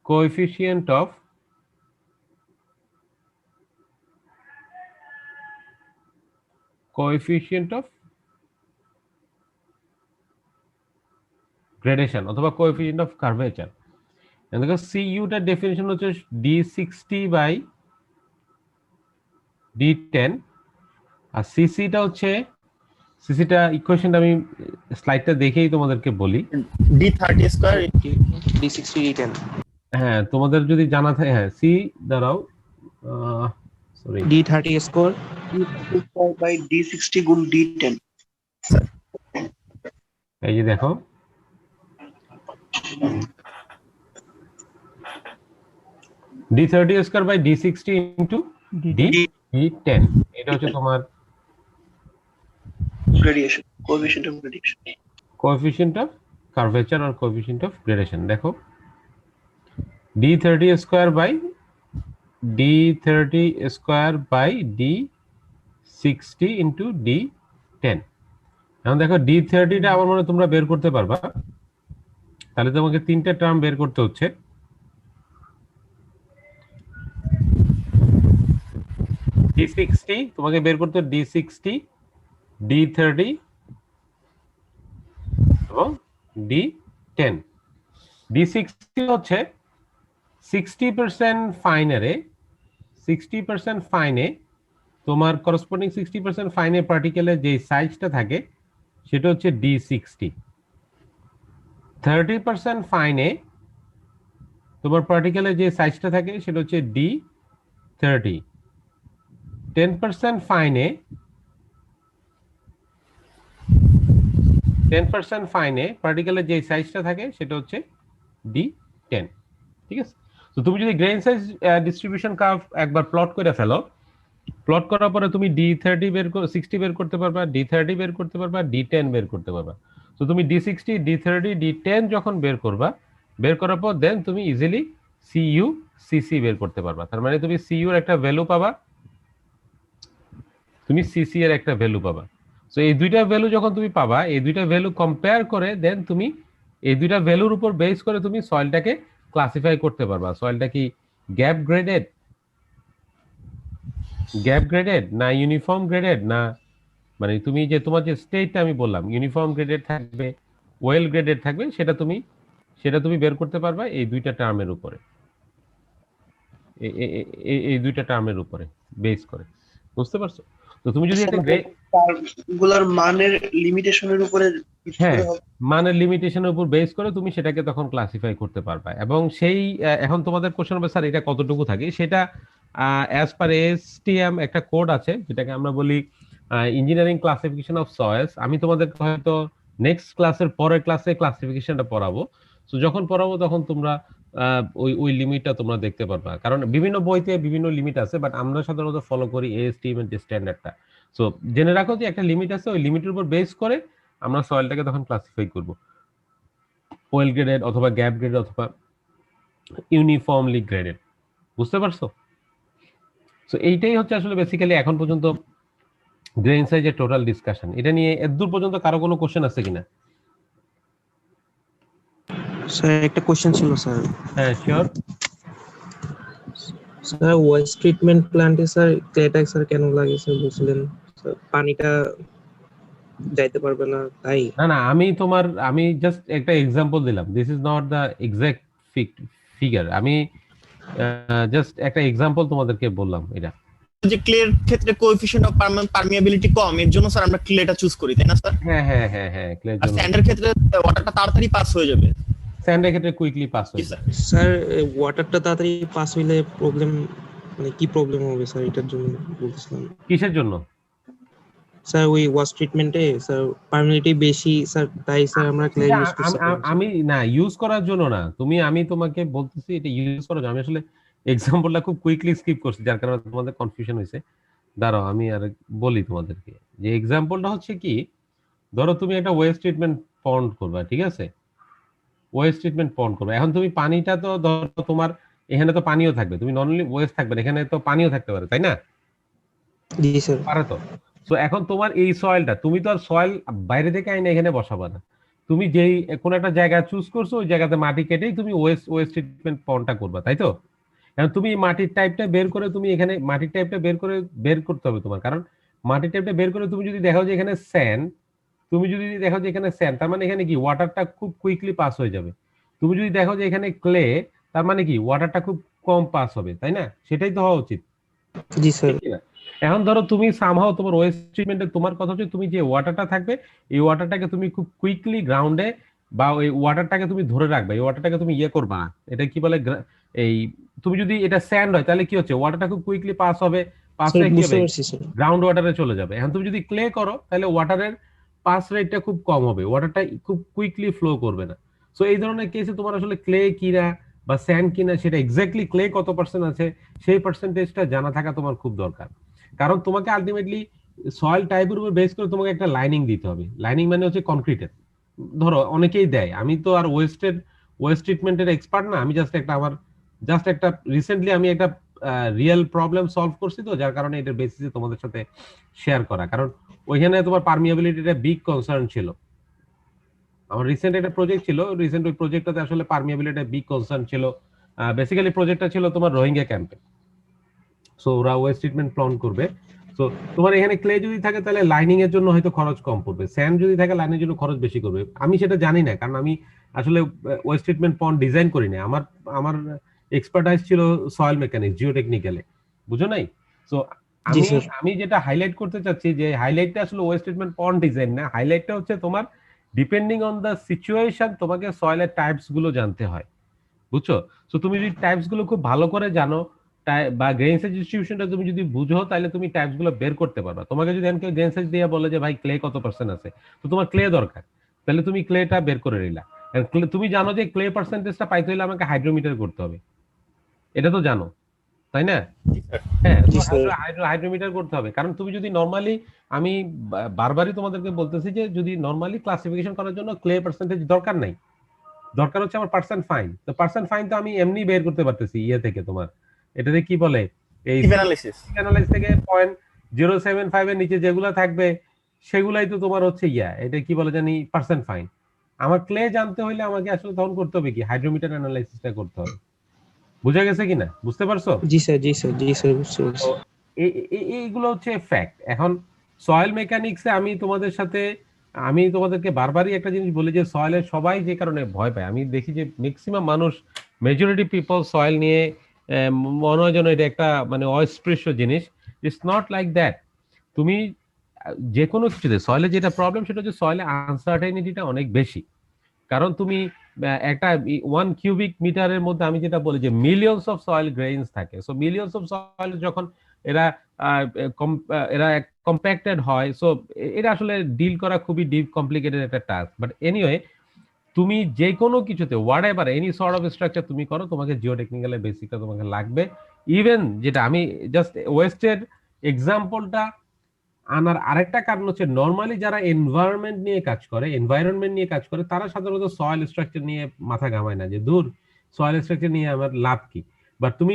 কোএফিসিয়েন্ট অফ গ্রেডেশন অথবা কোএফিসিয়েন্ট অফ কার্ভেচার। দেখো সি ইউটার ডেফিনিশন হচ্ছে d60/d10, আর সিসিটা হচ্ছে, সিসিটা ইকুয়েশনটা আমি স্লাইডটা দেখেই তোমাদেরকে বলি। D30 স্কয়ার D60 D10 হ্যাঁ তোমাদের যদি জানা থাকে, হ্যাঁ সি দাঁড়াও, sorry D30 score by D60 গুণ D10। এই যে দেখো d30 square by d60 into d10, এটা হচ্ছে তোমার Gradation, coefficient of gradation। Coefficient of curvature আর কোএফিসিয়েন্ট অফ গ্রেডেশন। দেখো d30 square by d60 into d10। এখন দেখো d30 টা আমার মনে হয় তোমরা বের করতে পারবা, তাহলে তোমাকে তিনটা টার্ম বের করতে হচ্ছে। d60 তোমাকে বের করতে d60, d30 এবং d10। d60 হচ্ছে 60% ফাইনারে, 60% ফাইনে তোমার করসপন্ডিং 60% ফাইনে পার্টিকেলের যে সাইজটা থাকে সেটা হচ্ছে d60। 30% ফাইনে তোমার পার্টিকেলের যে সাইজটা থাকে সেটা হচ্ছে d30। 10% ফাইনে 10% ফাইনে পার্টিকেলের যে সাইজটা থাকে সেটা হচ্ছে d10, ঠিক আছে। তো তুমি যদি গ্রেইন সাইজ ডিস্ট্রিবিউশন কার্ভ একবার প্লট করে ফেলো, প্লট করার পরে তুমি d30 বের 60 বের করতে পারবা, d30 বের করতে পারবা, d10 বের করতে পারবা। তো তুমি d60 d30 d10 যখন বের করবা, বের করার পর দেন তুমি ইজিলি সিইউ সিসি বের করতে পারবা। তার মানে তুমি সিইউ এর একটা ভ্যালু পাবা, তুমি সিসি এর একটা ভ্যালু পাবা। সো এই দুইটা ভ্যালু যখন তুমি পাবা, এই দুইটা ভ্যালু কম্পেয়ার করে দেন তুমি এই দুইটা ভ্যালুর উপর বেস করে তুমি সয়েলটাকে ক্লাসিফাই করতে পারবা। সয়েলটা কি গ্যাপ গ্রেডেড না ইউনিফর্ম গ্রেডেড, না মানে তুমি যে তোমার যে স্টেটটা আমি বললাম ইউনিফর্ম গ্রেডেড থাকবে, ওয়েল গ্রেডেড থাকবে, সেটা তুমি বের করতে পারবা এই দুইটা টার্মের উপরে, এই দুইটা টার্মের উপরে বেস করে। বুঝতে পারছো? তো তুমি যদি একটা গুলার মানের লিমিটেশনের উপরে ভিত্তি হ্যাঁ করে হবে। মানের লিমিটেশনের উপর বেস করে তুমি সেটাকে তখন ক্লাসিফাই করতে পারবা। এবং সেই এখন তোমাদের কোশ্চেন হবে স্যার এটা কতটুকু থাকে, সেটা অ্যাজ পার এসটিএম একটা কোড আছে যেটাকে আমরা বলি ইঞ্জিনিয়ারিং ক্লাসিফিকেশন অফ সয়েলস। আমি তোমাদের হয়তো নেক্সট ক্লাসের পরের ক্লাসে ক্লাসিফিকেশনটা পড়াবো। তো যখন পড়াবো তখন তোমরা ওই লিমিটটা তোমরা দেখতে পারবা, কারণ বিভিন্ন বইতে বিভিন্ন লিমিট আছে, বাট আমরা সাধারণত ফলো করি এএসটিএম এর যে স্ট্যান্ডার্ডটা। সো জেনে রাখো যে একটা লিমিট আছে, ওই লিমিটের উপর বেস করে আমরা সয়েলটাকে তখন ক্লাসিফাই করব ওয়েল গ্রেডেড অথবা গ্যাপ গ্রেডেড অথবা ইউনিফর্মলি গ্রেডেড। বুঝতে পারছো? সো এইটাই হচ্ছে আসলে বেসিক্যালি এখন পর্যন্ত গ্রেইন সাইজের টোটাল ডিসকাশন। এটা নিয়ে এতদূর পর্যন্ত কারো কোনো কোশ্চেন আছে কিনা? স্যার একটা কোশ্চেন ছিল স্যার। হ্যাঁ শিওর। স্যার ওয়েস্ট ট্রিটমেন্ট প্ল্যান্টে স্যার ক্লেটা স্যার কেন লাগে স্যার বলছিলেন? স্যার পানিটা যাইতে পারবে না তাই? না না, আমি জাস্ট একটা এক্সাম্পল দিলাম, this is not the exact figure. আমি জাস্ট একটা এক্সাম্পল তোমাদেরকে বললাম এটা। যে ক্লের ক্ষেত্রে কোএফিসিয়েন্ট অফ পারমিয়াবিলিটি কম, এর জন্য স্যার আমরা ক্লেটা চুজ করি, তাই না স্যার? হ্যাঁ হ্যাঁ হ্যাঁ হ্যাঁ, ক্লিয়ার আর জন্য স্যান্ডের ক্ষেত্রে ওয়াটারটা তাড়াতাড়ি পাস হয়ে যাবে। স্যান্ডের ক্ষেত্রে কুইকলি পাস জি হয়ে যায়। স্যার। স্যার ওয়াটারটা তাড়াতাড়ি পাস হইলে প্রবলেম মানে কি প্রবলেম হবে স্যার এটার জন্য বলতেছিলাম। কিসের জন্য? স্যার ওই ওয়াশ ট্রিটমেন্টে স্যার পার্মিনিটি বেশি স্যার, তাই স্যার আমরা ক্লে ইউজ করতে পারি। আমি না ইউজ করার জন্য না, আমি তোমাকে বলতেছি এটা ইউজ করার জন্য। আমি আসলে এক্সাম্পলটা খুব কুইকলি স্কিপ করছি, যার কারণে তোমাদের কনফিউশন হয়েছে। দাঁড়াও আমি আর বলি তোমাদেরকে যে এক্সাম্পলটা হচ্ছে কি, ধরো তুমি একটা ওয়েস্ট ট্রিটমেন্ট পন্ড করবা, ঠিক আছে? ওয়েস্ট ট্রিটমেন্ট পন্ড করবে। এখন তুমি পানিটা তো ধরো তোমার এখানে তো পানিও থাকবে, তুমি নর্মালি ওয়েস্ট থাকবে না, এখানে তো পানিও থাকতে পারে, তাই না? জি স্যার। পারে তো। সো এখন তোমার এই সয়েলটা তুমি তো আর সয়েল বাইরে থেকে আইনা এখানে বসাবা না। তুমি যেই কোন একটা জায়গা চুজ করছো ওই জায়গাতে মাটি কেটেই তুমি ওয়েস্ট ট্রিটমেন্ট পন্ডটা করবা, তাই তো? এখন তুমি মাটির টাইপটা বের করে তুমি এখানে মাটির টাইপটা বের করতে হবে তোমার, কারণ মাটির টাইপটা বের করে তুমি যদি দেখো যে এখানে স্যান্ড, তুমি যদি দেখো যে এখানে স্যান্ড, তার মানে এখানে কি ওয়াটারটা খুব কুইকলি পাস হয়ে যাবে। তুমি যদি দেখো যে এখানে ক্লে, তার মানে কি ওয়াটারটা খুব কম পাস হবে, তাই না? সেটাই তো হওয়া উচিত। জি স্যার। ঠিক না? এখন ধরো তুমি সামহাও তোমার ওয়েস্ট ট্রিটমেন্টে তোমার কথা হচ্ছে তুমি যে ওয়াটারটা থাকবে এই ওয়াটারটাকে তুমি খুব কুইকলি গ্রাউন্ডে বা ওই ওয়াটারটাকে তুমি ধরে রাখবে, এই ওয়াটারটাকে তুমি ইয়ে করবা না। এটা কি বলে এই তুমি যদি এটা স্যান্ড হয় তাহলে কি হচ্ছে ওয়াটারটা খুব কুইকলি পাস হবে, পাস স্যার হয়ে কি বুঝতে হবে পারছি স্যার। গ্রাউন্ড ওয়াটারে চলে যাবে। এখন তুমি যদি ক্লে করো তাহলে ওয়াটারের পাস রেটটা খুব কম হবে, ওয়াটারটা খুব কুইকলি ফ্লো করবে না। সো এই ধরনের কেসে তোমার আসলে ক্লে কিনা বা স্যান্ড কিনা সেটা এক্স্যাক্টলি ক্লে কত পার্সেন্ট আছে সেই পার্সেন্টেজটা জানা থাকা তোমার খুব দরকার। কারণ তোমাকে আলটিমেটলি সয়েল টাইপের উপর বেস করে তোমাকে একটা লাইনিং দিতে হবে। লাইনিং মানে হচ্ছে কনক্রিটের। ধরো অনেকেই দেয়, আমি তো আর ওয়েস্ট ট্রিটমেন্টের এক্সপার্ট না, আমি জাস্ট একটা রিসেন্টলি আমি একটা রিয়েল প্রবলেম সলভ করছি, তো যার কারণে এটার বেসিসে তোমাদের সাথে শেয়ার করা। কারণ ওইখানে তোমার পারমিয়াবিলিটিটা বিগ কনসার্ন ছিল। আমার রিসেন্ট একটা প্রজেক্ট ছিল, রিসেন্ট ওই প্রজেক্টটাতে আসলে পারমিয়াবিলিটি বিগ কনসার্ন ছিল। বেসিক্যালি প্রজেক্টটা ছিল তোমার রোহিঙ্গা ক্যাম্পে। সো ওরা ওয়েস্ট ট্রিটমেন্ট প্ল্যান করবে। সো তোমার এখানে ক্লে যদি থাকে তাহলে লাইনিং এর জন্য হয়তো খরচ কম পড়বে, স্যান্ড যদি থাকে লাইনের জন্য খরচ বেশি করবে। আমি সেটা জানি না, কারণ আমি আসলে ওয়েস্ট ট্রিটমেন্ট পন্ড ডিজাইন করি না। আমার এক্সপার্টাইজ ছিল সয়েল মেকানিক্স, জিওটেকনিক্যালে, বুঝো নাই? সো জি আমি স্যার। আমি যেটা হাইলাইট করতে চাচ্ছি যে হাইলাইটটা আসলে ওয়েস্ট ট্রিটমেন্ট পন্ড ডিজাইন না, হাইলাইটটা হচ্ছে তোমার ডিপেন্ডিং অন দ্য সিচুয়েশন তোমাকে সয়েলের টাইপস গুলো জানতে হয়, বুঝছো? সো তুমি যদি টাইপস গুলো খুব ভালো করে জানো বা গ্রেইন সাইজ ডিস্ট্রিবিউশনটা তুমি যদি বুঝো তাহলে তুমি টাইপস গুলো বের করতে পারবা। তোমাকে যদি এমন গ্রেইন সাইজ দিয়ে বলে যে ভাই ক্লে কত পার্সেন্ট আছে, তো তোমার ক্লে দরকার, তাহলে তুমি ক্লেটা বের করে নিলা। তুমি জানো যে ক্লে পার্সেন্টেজটা পাইতে হলে আমাকে হাইড্রোমিটার করতে হবে, এটা তো জানো, তাই না? হ্যাঁ, জি স্যার। হাইড্রোমিটার করতে হবে। কারণ তুমি যদি নরমালি, আমি বারবারই তোমাদেরকে বলতেছি যে যদি নরমালি ক্লাসিফিকেশন করার জন্য ক্লে পার্সেন্টেজ দরকার নাই, দরকার হচ্ছে আমার পার্সেন্ট ফাইন। তো পার্সেন্ট ফাইন তো আমি এমনি বের করতে পারতেছি ইয়ে থেকে, তোমার এটাতে কি বলে এই অ্যানালিসিস। অ্যানালাইজ থেকে 0.075 এর নিচে যেগুলা থাকবে সেগুলাই তো তোমার হচ্ছে এটা কি বলে জানি পার্সেন্ট ফাইন। আমার ক্লে জানতে হইলে আমাকে আসলে তখন করতে হবে কি হাইড্রোমিটার অ্যানালাইসিসটা করতে হবে। বুঝা গেছে কিনা? বুঝতে পারছো? জি স্যার। জি স্যার। জি স্যার বুঝতে পারছি। তো এইগুলো হচ্ছে ফ্যাক্ট। এখন সয়েল মেকানিক্সে আমি তোমাদেরকে বারবারই একটা জিনিস বলি যে সয়েলের সবাই যে কারণে ভয় পায়, আমি দেখি যে ম্যাক্সিমাম মানুষ, মেজরিটি পিপল সয়েল নিয়ে মনে হয় যেন এটা একটা মানে অস্পৃশ্য জিনিস। It's not like that. তুমি যে কোনো কিছুতে সয়েলে যেটা প্রবলেম সেটা হচ্ছে সয়েলে আনসার্টেনিটিটা অনেক বেশি। কারণ তুমি একটা 1 কিউবিক মিটারের মধ্যে আমি যেটা বলি যে মিলিয়নস অফ সয়েল গ্রেইনস থাকে। সো মিলিয়নস অফ সয়েল যখন এরা এরা কম্প্যাক্টেড হয়, সো এটা আসলে ডিল করা খুবই ডিপ কমপ্লিকেটেড একটা টাস্ক। বাট এনিওয়ে, তুমি যে কোনো কিছুতে what ever any sort of structure তুমি করো, তোমাকে জিওটেকনিক্যালের বেসিকটা তোমাকে লাগবে। ইভেন যেটা আমি জাস্ট ওয়েস্টের এক্সাম্পলটা আনার আরেকটা কারণ হচ্ছে নরমালি যারা এনভায়রনমেন্ট নিয়ে কাজ করে তারা সাধারণত সয়েল স্ট্রাকচার নিয়ে মাথা ঘামায় না, যে দূর সয়েল স্ট্রাকচার নিয়ে আমার লাভ কি। বাট তুমি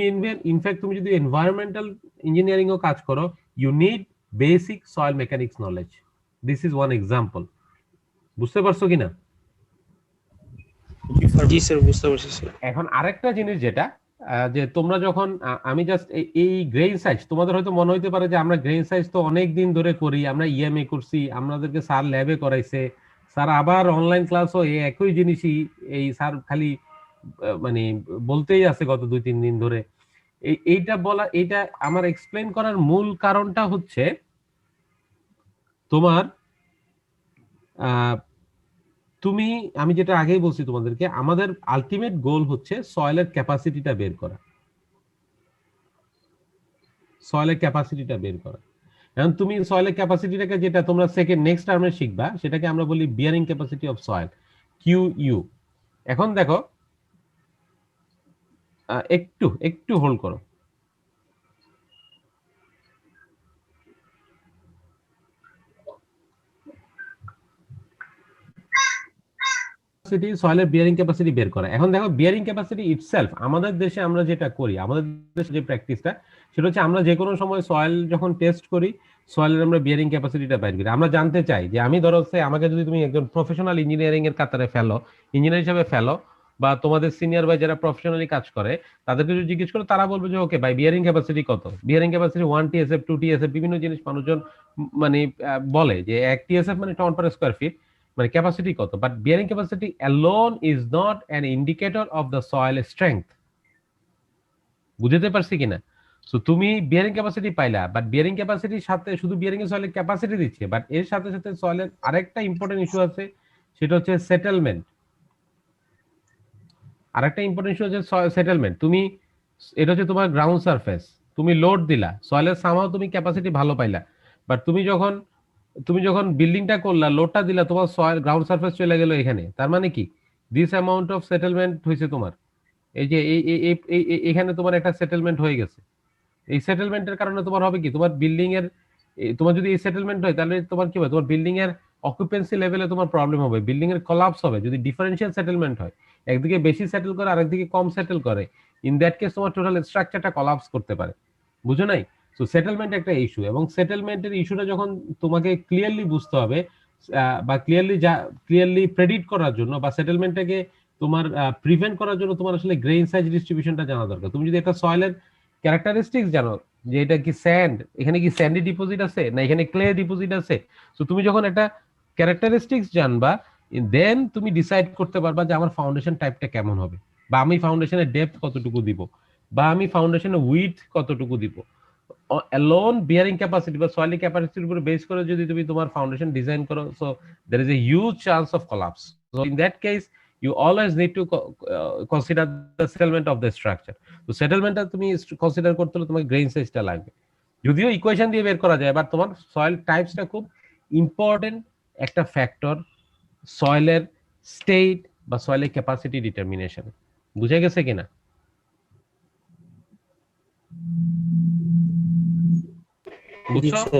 ইনফ্যাক্ট তুমি যদি এনভায়রনমেন্টাল ইঞ্জিনিয়ারিং ও কাজ করো, you need basic soil mechanics knowledge. This is one example. বুঝতে পারছো কিনা? জি স্যার, বুঝতে পারছি স্যার। এখন আরেকটা জিনিস যেটা যে তোমরা যখন আমি জাস্ট এই গ্রেইন সাইজ, তোমাদের হয়তো মনে হইতে পারে যে আমরা গ্রেইন সাইজ তো অনেক দিন ধরে করি, আমরা ইএমএ করছি, আমাদেরকে স্যার ল্যাবে করাইছে, স্যার আবার অনলাইন ক্লাসও এই একই জিনিসই এই স্যার খালি মানে বলতেই আছে গত 2-3 দিন ধরে। এইটা আমার এক্সপ্লেন করার মূল কারণটা হচ্ছে তোমার আমি যেটা আগেই বলছি তোমাদেরকে, আমাদের আলটিমেট গোল হচ্ছে সয়েলের ক্যাপাসিটিটা বের করা। এখন তুমি সয়েলের ক্যাপাসিটিটাকে, যেটা তোমরা নেক্সট টার্মে শিখবা, সেটাকে আমরা বলি বিয়ারিং ক্যাপাসিটি অফ সয়েল, কিউইউ। এখন দেখো, একটু হোল্ড করো। সয়েলের বিয়ারিং ক্যাপাসিটি বের করা। এখন দেখো, বিয়ারিং ক্যাপাসিটি ইটসেলফ আমাদের দেশে আমরা যেটা করি, আমাদের দেশে যে প্র্যাকটিসটা, সেটা হচ্ছে আমরা যে কোনো সময় সয়েল যখন টেস্ট করি, সয়েলের আমরা বিয়ারিং ক্যাপাসিটিটা বের করি। আমরা জানতে চাই যে আমি ধরো আমাকে যদি তুমি একজন প্রফেশনাল ইঞ্জিনিয়ারিং এর কাতারে ফেলো, ইঞ্জিনিয়ার হিসেবে ফেলো, বা তোমাদের সিনিয়র ভাই যারা প্রফেশনালি কাজ করে তাদেরকে যদি জিজ্ঞেস করো, তারা বলবে যে ওকে ভাই বিয়ারিং ক্যাপাসিটি কত, বিয়ারিং ক্যাপাসিটি 1 TSF 2 TSF বিভিন্ন জিনিস মানুষজন মানে বলে যে 1 TSF মানে টন পার স্কয়ার ফিট, মানে ক্যাপাসিটি কত। But bearing capacity alone is not an indicator of the soil strength. বুঝতে পারছি কিনা? সো তুমি বিয়ারিং ক্যাপাসিটি পাইলা, বাট বিয়ারিং ক্যাপাসিটির সাথে শুধু বিয়ারিং এর সয়েলের ক্যাপাসিটি দিচ্ছে, বাট এর সাথে সাথে সয়েলের আরেকটা ইম্পর্টেন্ট ইস্যু আছে, সেটা হচ্ছে সেটেলমেন্ট। আরেকটা ইম্পর্টেন্ট ইস্যু হচ্ছে সেটেলমেন্ট। তুমি, এটা হচ্ছে তোমার গ্রাউন্ড সারফেস, তুমি লোড দিলা সয়েলের, সামাও তুমি ক্যাপাসিটি ভালো পাইলা, বাট তুমি যখন বিল্ডিংটা করলা, লোডটা দিলা, তোমার সয়েল গ্রাউন্ড সারফেস চলে গেল এখানে। তার মানে কি, দিস অ্যামাউন্ট অফ সেটেলমেন্ট হয়েছে তোমার, এই যে এখানে তোমার একটা সেটেলমেন্ট হয়ে গেছে। এই সেটেলমেন্টের কারণে তোমার হবে কি, তোমার বিল্ডিং এর, তোমার যদি এই সেটেলমেন্ট হয়, তাহলে তোমার কি হবে, তোমার বিল্ডিং এর অকুপেন্সি লেভেলে তোমার প্রবলেম হবে, বিল্ডিং এর কোলাপস হবে। যদি ডিফারেন্সিয়াল সেটেলমেন্ট হয়, একদিকে বেশি সেটেল করে আরেকদিকে কম সেটেল করে, ইন দ্যাট কেস তোমার টোটাল স্ট্রাকচারটা কোলাপস করতে পারে। বুঝো নাই? সো সেটেলমেন্ট একটা ইস্যু, এবং সেটেলমেন্টের ইস্যুটা যখন তোমাকে ক্লিয়ারলি বুঝতে হবে, বা ক্লিয়ারলি প্রেডিক্ট করার জন্য, বা সেটেলমেন্টটাকে তোমার প্রিভেন্ট করার জন্য, তোমার আসলে গ্রেইন সাইজ ডিস্ট্রিবিউশনটা জানা দরকার। তুমি যদি একটা সয়েলের ক্যারেক্টারিস্টিক্স জানো, যে এটা কি স্যান্ড, এখানে কি স্যান্ডি ডিপোজিট আছে না এখানে ক্লে ডিপোজিট আছে, তো তুমি যখন একটা ক্যারেক্টারিস্টিক্স জানবা, দেন তুমি ডিসাইড করতে পারবা যে আমার ফাউন্ডেশন টাইপটা কেমন হবে, বা আমি ফাউন্ডেশনের ডেপথ কতটুকু দিব, বা আমি ফাউন্ডেশনের উইডথ কতটুকু দিব। অ্যালোন বিয়ারিং ক্যাপাসিটি বা সয়েল ক্যাপাসিটির উপর বেস করে যদি তুমি তোমার ফাউন্ডেশন ডিজাইন করো, so there is a huge chance of collapse. So in that case you always need to consider the settlement of the structure. তো সেটেলমেন্টটা তুমি কনসিডার করতে হলে তোমার গ্রেইন সাইজটা লাগবে, যদিও ইকুয়েশন দিয়ে বের করা যায়, বাট তোমার সয়েল টাইপসটা খুব ইম্পর্টেন্ট একটা ফ্যাক্টর সয়েলের স্টেট বা সয়েলের ক্যাপাসিটি ডিটারমিনেশন। বুঝে গেছে কিনা? বুঝছো?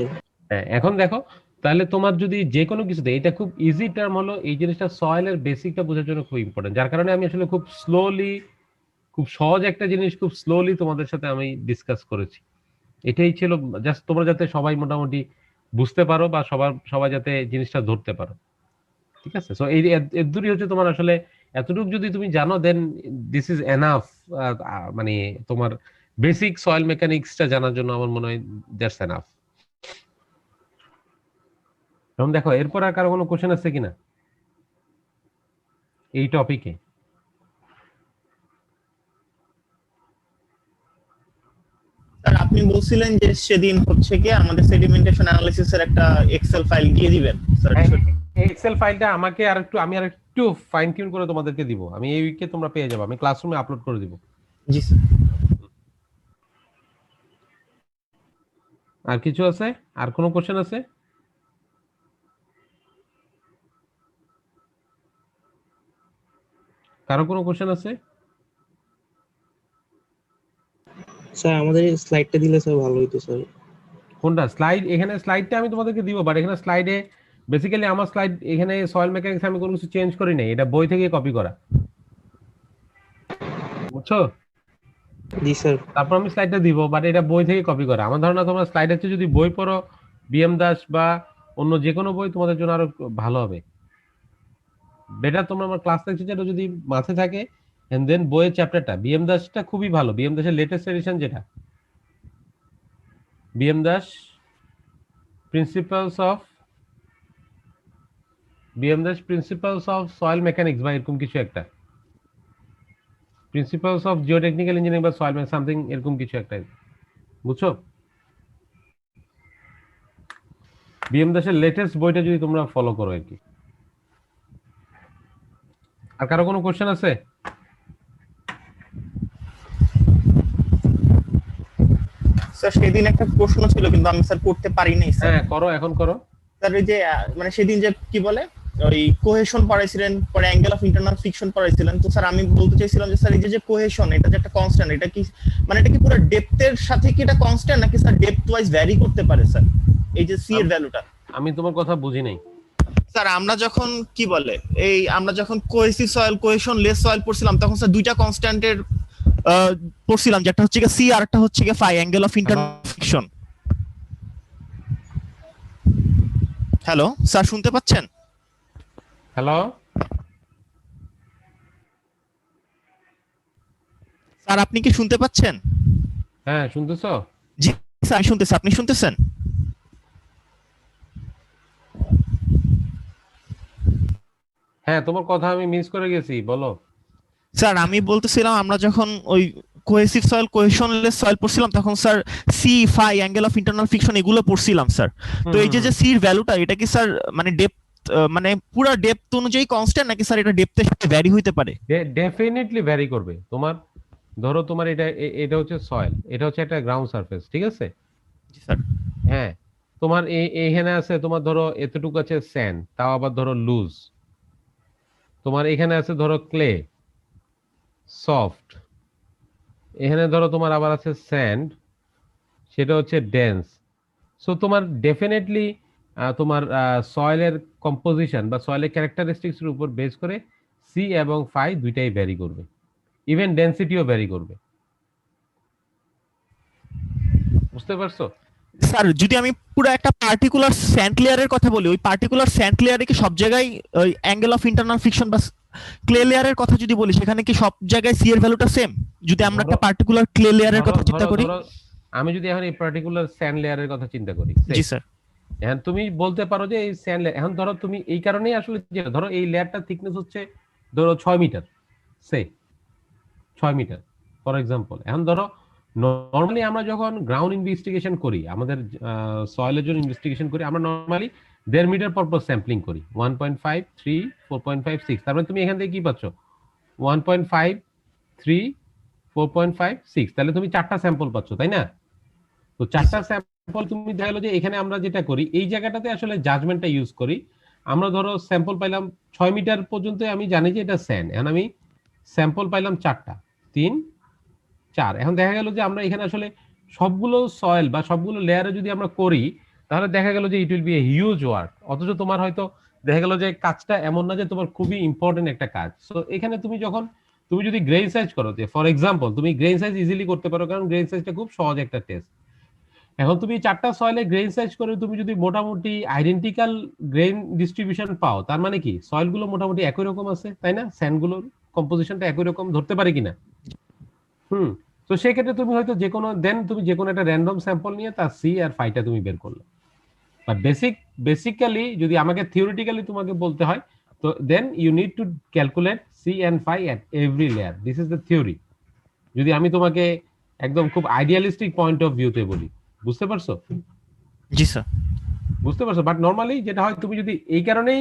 হ্যাঁ, এখন দেখো, তাহলে তোমার যদি যে কোনো কিছুতে, এটা খুব ইজি টার্ম হলো, এই জিনিসটা সয়েলের বেসিকটা বোঝার জন্য খুব ইম্পর্টেন্ট, যার কারণে আমি আসলে খুব সহজ একটা জিনিস খুব স্লোলি তোমাদের সাথে আমি ডিসকাস করেছি। এটাই ছিল জাস্ট তোমরা যাতে সবাই মোটামুটি বুঝতে পারো, বা সবাই যাতে জিনিসটা ধরতে পারো। ঠিক আছে? সো এই এদুরি হচ্ছে তোমার আসলে, এতটুকু যদি তুমি জানো, দেন দিস ইজ এনাফ। মানে তোমার বেসিক সয়েল মেকানিক্সটা জানার জন্য আমার মনে হয় দ্যাটস এনাফ। এখন দেখো, এরপর আর কারো কোনো কোশ্চেন আছে কিনা এই টপিকে? স্যার আপনি বলছিলেন যে সেদিন হচ্ছে কি আমাদের সেডিমেন্টেশন অ্যানালিসিস এর একটা এক্সেল ফাইল দিয়ে দিবেন স্যার। এক্সেল ফাইলটা আমি আরেকটু ফাইন টিউন করে তোমাদেরকে দিব। আমি এই উইকে তোমরা পেয়ে যাবে, আমি ক্লাসরুমে আপলোড করে দিব। জি স্যার। আর কিছু আছে? আর কোনো কোশ্চেন আছে? কারো কোনো কোশ্চেন আছে? স্যার আমাদের স্লাইডটা দিলে স্যার ভালো হইতো স্যার, কোনটা স্লাইড? এখানে স্লাইডটা আমি তোমাদেরকে দিব, বাট এখানে স্লাইডে বেসিক্যালি আমার স্লাইড এখানে সয়েল মেকানিক্স আমি কোনো কিছু চেঞ্জ করি নাই, এটা বই থেকে কপি করা, বুঝছো? জি স্যার। তারপর আমি স্লাইডটা দিব, বাট এটা বই থেকে কপি করা। আমার ধারণা তোমরা স্লাইডের চেয়ে যদি বই পড়ো, বিএম দাস বা অন্য যে কোনো বই তোমাদের জন্য আরো ভালো হবে, বেটার। তোমরা আমার ক্লাস লেকচারটা যদি মাথায় থাকে, এন্ড দেন বইয়ের চ্যাপ্টারটা, বিএম দাসটা খুবই ভালো। বিএম দাসের লেটেস্ট এডিশন যেটা, BM Das principles of soil mechanics বা এরকম কিছু একটা, প্রিন্সিপালস অফ জিওটেকনিক্যাল ইঞ্জিনিয়ারিং বা সয়েল সামথিং এরকম কিছু একটা, বুঝছো? বিএম দাসের লেটেস্ট বইটা যদি তোমরা ফলো করো আর কি। আর কারো কোনো কোশ্চেন আছে? স্যার সেদিন একটা প্রশ্ন ছিল কিন্তু আমি স্যার করতে পারি নাই স্যার। হ্যাঁ করো, এখন করো। স্যার ওই যে মানে সেদিন যে কি বলে ওই কোহেশন পড়াইছিলেন, পরে অ্যাঙ্গেল অফ ইন্টারনাল ফ্রিকশন পড়াইছিলেন, তো স্যার আমি বলতে চাইছিলাম যে স্যার এই যে কোহেশন, এটা যে একটা কনস্ট্যান্ট, এটা কি মানে এটা কি পুরো ডেপথের সাথে কি এটা কনস্ট্যান্ট, নাকি স্যার ডেপথ ওয়াইজ ভ্যারি করতে পারে স্যার এই যে সি এর ভ্যালুটা? আমি তোমার কথা বুঝি নাই। স্যার আমরা যখন কি বলে এই আমরা যখন cohesive soil, cohesion less soil পড়ছিলাম, তখন স্যার দুইটা কনস্ট্যান্টের পড়ছিলাম, যেটা হচ্ছে কি সি আর একটা হচ্ছে কি phi, angle of internal friction. Hello sir, শুনতে পাচ্ছেন? হ্যালো, স্যার আপনি কি শুনতে পাচ্ছেন? হ্যাঁ শুনতেছো? জি স্যার আমি শুনতেছি, আপনি শুনতেছেন? হ্যাঁ তোমার কথা আমি মিস করে গেছি, বলো। স্যার আমি বলতেছিলাম আমরা যখন ওই কোহেসিভ সয়েল, কোহেশনলেস সয়েল পড়ছিলাম, তখন sir C, phi, angle of internal friction এগুলো পড়ছিলাম স্যার। তো এই যে সি এর ভ্যালুটা, এটা কি স্যার মানে ডেপথ মানে পুরো ডেপথ অনুযায়ী কনস্ট্যান্ট, নাকি স্যার এটা ডেপথের সাথে ভ্যারি হইতে পারে? ডেফিনেটলি ভ্যারি করবে। তোমার ধরো তোমার এটা এটা হচ্ছে সয়েল, এটা হচ্ছে একটা গ্রাউন্ড সারফেস, ঠিক আছে? জি স্যার। হ্যাঁ, তোমার এখানে আছে, তোমার ধরো এতটুকু আছে স্যান্ড, তাও আবার ধরো লুজ। তোমার এখানে আছে ধরো ক্লে, সফট। এখানে ধরো তোমার আবার আছে স্যান্ড, সেটা হচ্ছে ডেন্স। সো তোমার ডেফিনেটলি তোমার সয়েলের কম্পোজিশন বা সয়েলের ক্যারেক্টারিস্টিক্স এর উপর বেস করে সি এবং ফাই দুইটাই ভ্যারি করবে, ইভেন ডেনসিটিও ভ্যারি করবে। বুঝতে পারছো? স্যার যদি আমি পুরো একটা পার্টিকুলার স্যান্ড লেয়ারের কথা বলি, ওই পার্টিকুলার স্যান্ড লেয়ারে কি সব জায়গায় ওই অ্যাঙ্গেল অফ ইন্টারনাল ফ্রিকশন বা ক্লে লেয়ারের কথা যদি বলি, সেখানে কি সব জায়গায় সি এর ভ্যালুটা সেম? যদি আমরা একটা পার্টিকুলার ক্লে লেয়ারের কথা চিন্তা করি। আমি যদি এখন এই পার্টিকুলার স্যান্ড লেয়ারের কথা চিন্তা করি, জি স্যার। এখন তুমি বলতে পারো যে এই স্যান্ড লেয়ার, এখন ধরো তুমি এই কারণেই আসলে যে ধরো এই লেয়ারটার থিকনেস হচ্ছে ধরো 6 metre, say 6 metre for example. এখন ধরো নরমালি আমরা যখন গ্রাউন্ড ইনভেস্টিগেশন করি, আমাদের সয়েলের জন্য ইনভেস্টিগেশন করি, আমরা নরমালি 1.5 মিটার পর স্যাম্পলিং করি, 1.5, 3, 4.5, 6। তার মানে তুমি এখান থেকে কি পাচ্ছ? 1.5, 3, 4.5, 6। তাহলে তুমি 4টা স্যাম্পল পাচ্ছ, তাই না? তো 4টা স্যাম্পল তুমি দেখা গেলো যে এখানে আমরা যেটা করি, এই জায়গাটাতে আসলে জাজমেন্টটা ইউজ করি। আমরা ধরো স্যাম্পল পাইলাম 6 মিটার পর্যন্ত, আমি জানি যে এটা স্যান্ড। এখন আমি স্যাম্পল পাইলাম 4টা, 3, 4। এখন দেখা গেল যে আমরা এখানে আসলে সবগুলো সয়েল বা সবগুলো লেয়ারে যদি আমরা করি, তাহলে দেখা গেল যে it will B a huge work. অথচ তোমার হয়তো দেখা গেল যে কাজটা এমন না যে তোমার খুবই ইম্পর্টেন্ট একটা কাজ। সো এখানে তুমি যখন তুমি যদি গ্রেইন সাইজ করো, যে ফর এক্সাম্পল তুমি গ্রেইন সাইজ ইজিলি করতে পারো, কারণ গ্রেইন সাইজটা খুব সহজ একটা টেস্ট। এখন তুমি 4টা সয়েলে গ্রেইন সাইজ করে তুমি যদি মোটামুটি আইডেন্টিক্যাল গ্রেইন ডিস্ট্রিবিউশন পাও, তার মানে কি সয়েলগুলো মোটামুটি একই রকম আছে, তাই না? স্যান্ডগুলোর কম্পোজিশনটা একই রকম ধরতে পারে কিনা? তো সেক্ষেত্রে তুমি হয়তো যে কোনো তুমি যে কোনো একটা র্যান্ডম স্যাম্পল নিয়ে তার সি আর ফাইটা তুমি বের করলে। বাট বেসিক্যালি যদি আমাকে থিওরিটিক্যালি তোমাকে বলতে হয়, তো then you need to calculate c and phi at every layer. This is the theory, যদি আমি তোমাকে একদম খুব আইডিয়ালিস্টিক পয়েন্ট অফ ভিউতে বলি। বুঝতে পারছো? জি স্যার। বুঝতে পারছো? বাট নরমালি যেটা হয়, তুমি যদি এই কারণেই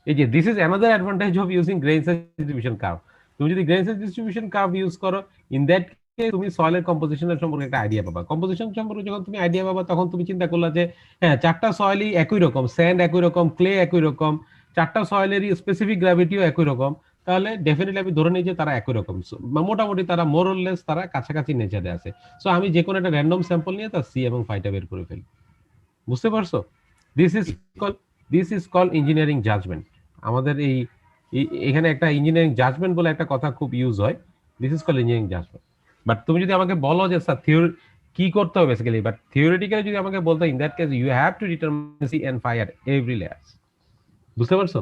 এই যে this is another advantage of using grain size distribution curve. তুমি যদি grain size distribution curve use করো, ইন দ্যাট কেস তুমি সয়েলের কম্পোজিশনের সম্পর্কে একটা আইডিয়া পাবা। কম্পোজিশন সম্পর্কে যখন তুমি আইডিয়া পাবা, তখন তুমি চিন্তা করলা যে হ্যাঁ 4টা সয়েলই একই রকম, স্যান্ড একই রকম, ক্লে একই রকম, 4টা সয়েলেরই স্পেসিফিক গ্র্যাভিটিও একই রকম, তাহলে ডেফিনেটলি আমি ধরে নিই যে তারা একই রকম, মোটামুটি তারা মোর অর লেস তারা কাছাকাছি নেচারে আছে। সো আমি যে কোনো একটা র্যান্ডম স্যাম্পল নিয়ে তার সি এবং ফাইটা বের করে ফেলি। বুঝতে পারছো? This is call engineering judgement. আমাদের এখানে একটা ইঞ্জিনিয়ারিং জাজমেন্ট বলে একটা কথা খুব ইউজ হয়। This is call engineering judgement. But তুমি যদি আমাকে বলো যে স্যার থিওরি কি করতে হবে বেসিক্যালি, বাট থিওরিটিক্যালি যদি আমাকে বলতো, in that case you have to determine c and phi at every layers. বুঝতে পারছো?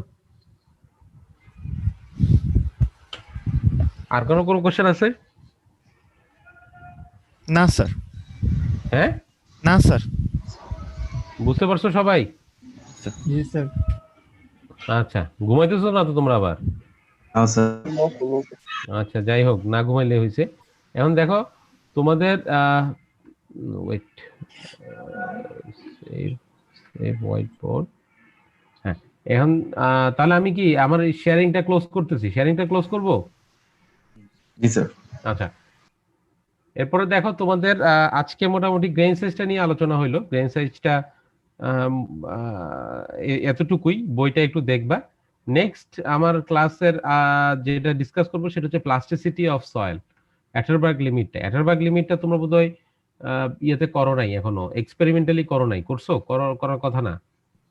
আর কোনো কোশ্চেন আছে? না স্যার। হ্যাঁ, না স্যার। বুঝতে পারছো সবাই? জি স্যার। আচ্ছা, ঘুমাইতেছো না তো তোমরা আবার? স্যার আচ্ছা, যাই হোক, না ঘুমাইলে হয়েছে। এখন দেখো তোমাদের ওয়েট, সেভ হোয়াইট বোর্ড। হ্যাঁ, এখন তাহলে আমি কি আমার শেয়ারিংটা ক্লোজ করতেছি? শেয়ারিংটা ক্লোজ করব? জি স্যার। আচ্ছা, এরপরে দেখো তোমাদের আজকে মোটামুটি গ্রেইন সাইজটা নিয়ে আলোচনা হইলো। গ্রেইন সাইজটা এতটুকুই, বইটা একটু দেখবা। নেক্সট আমার ক্লাসের যেটা ডিসকাস করবো সেটা হচ্ছে প্লাস্টিসিটি অফ সয়েল, অ্যাটারবার্গ লিমিটটা। অ্যাটারবার্গ লিমিটটা তোমরা বোধহয় ইয়েতে করো নাই, এখনো এক্সপেরিমেন্টালি করো নাই। করছো? করার কথা না?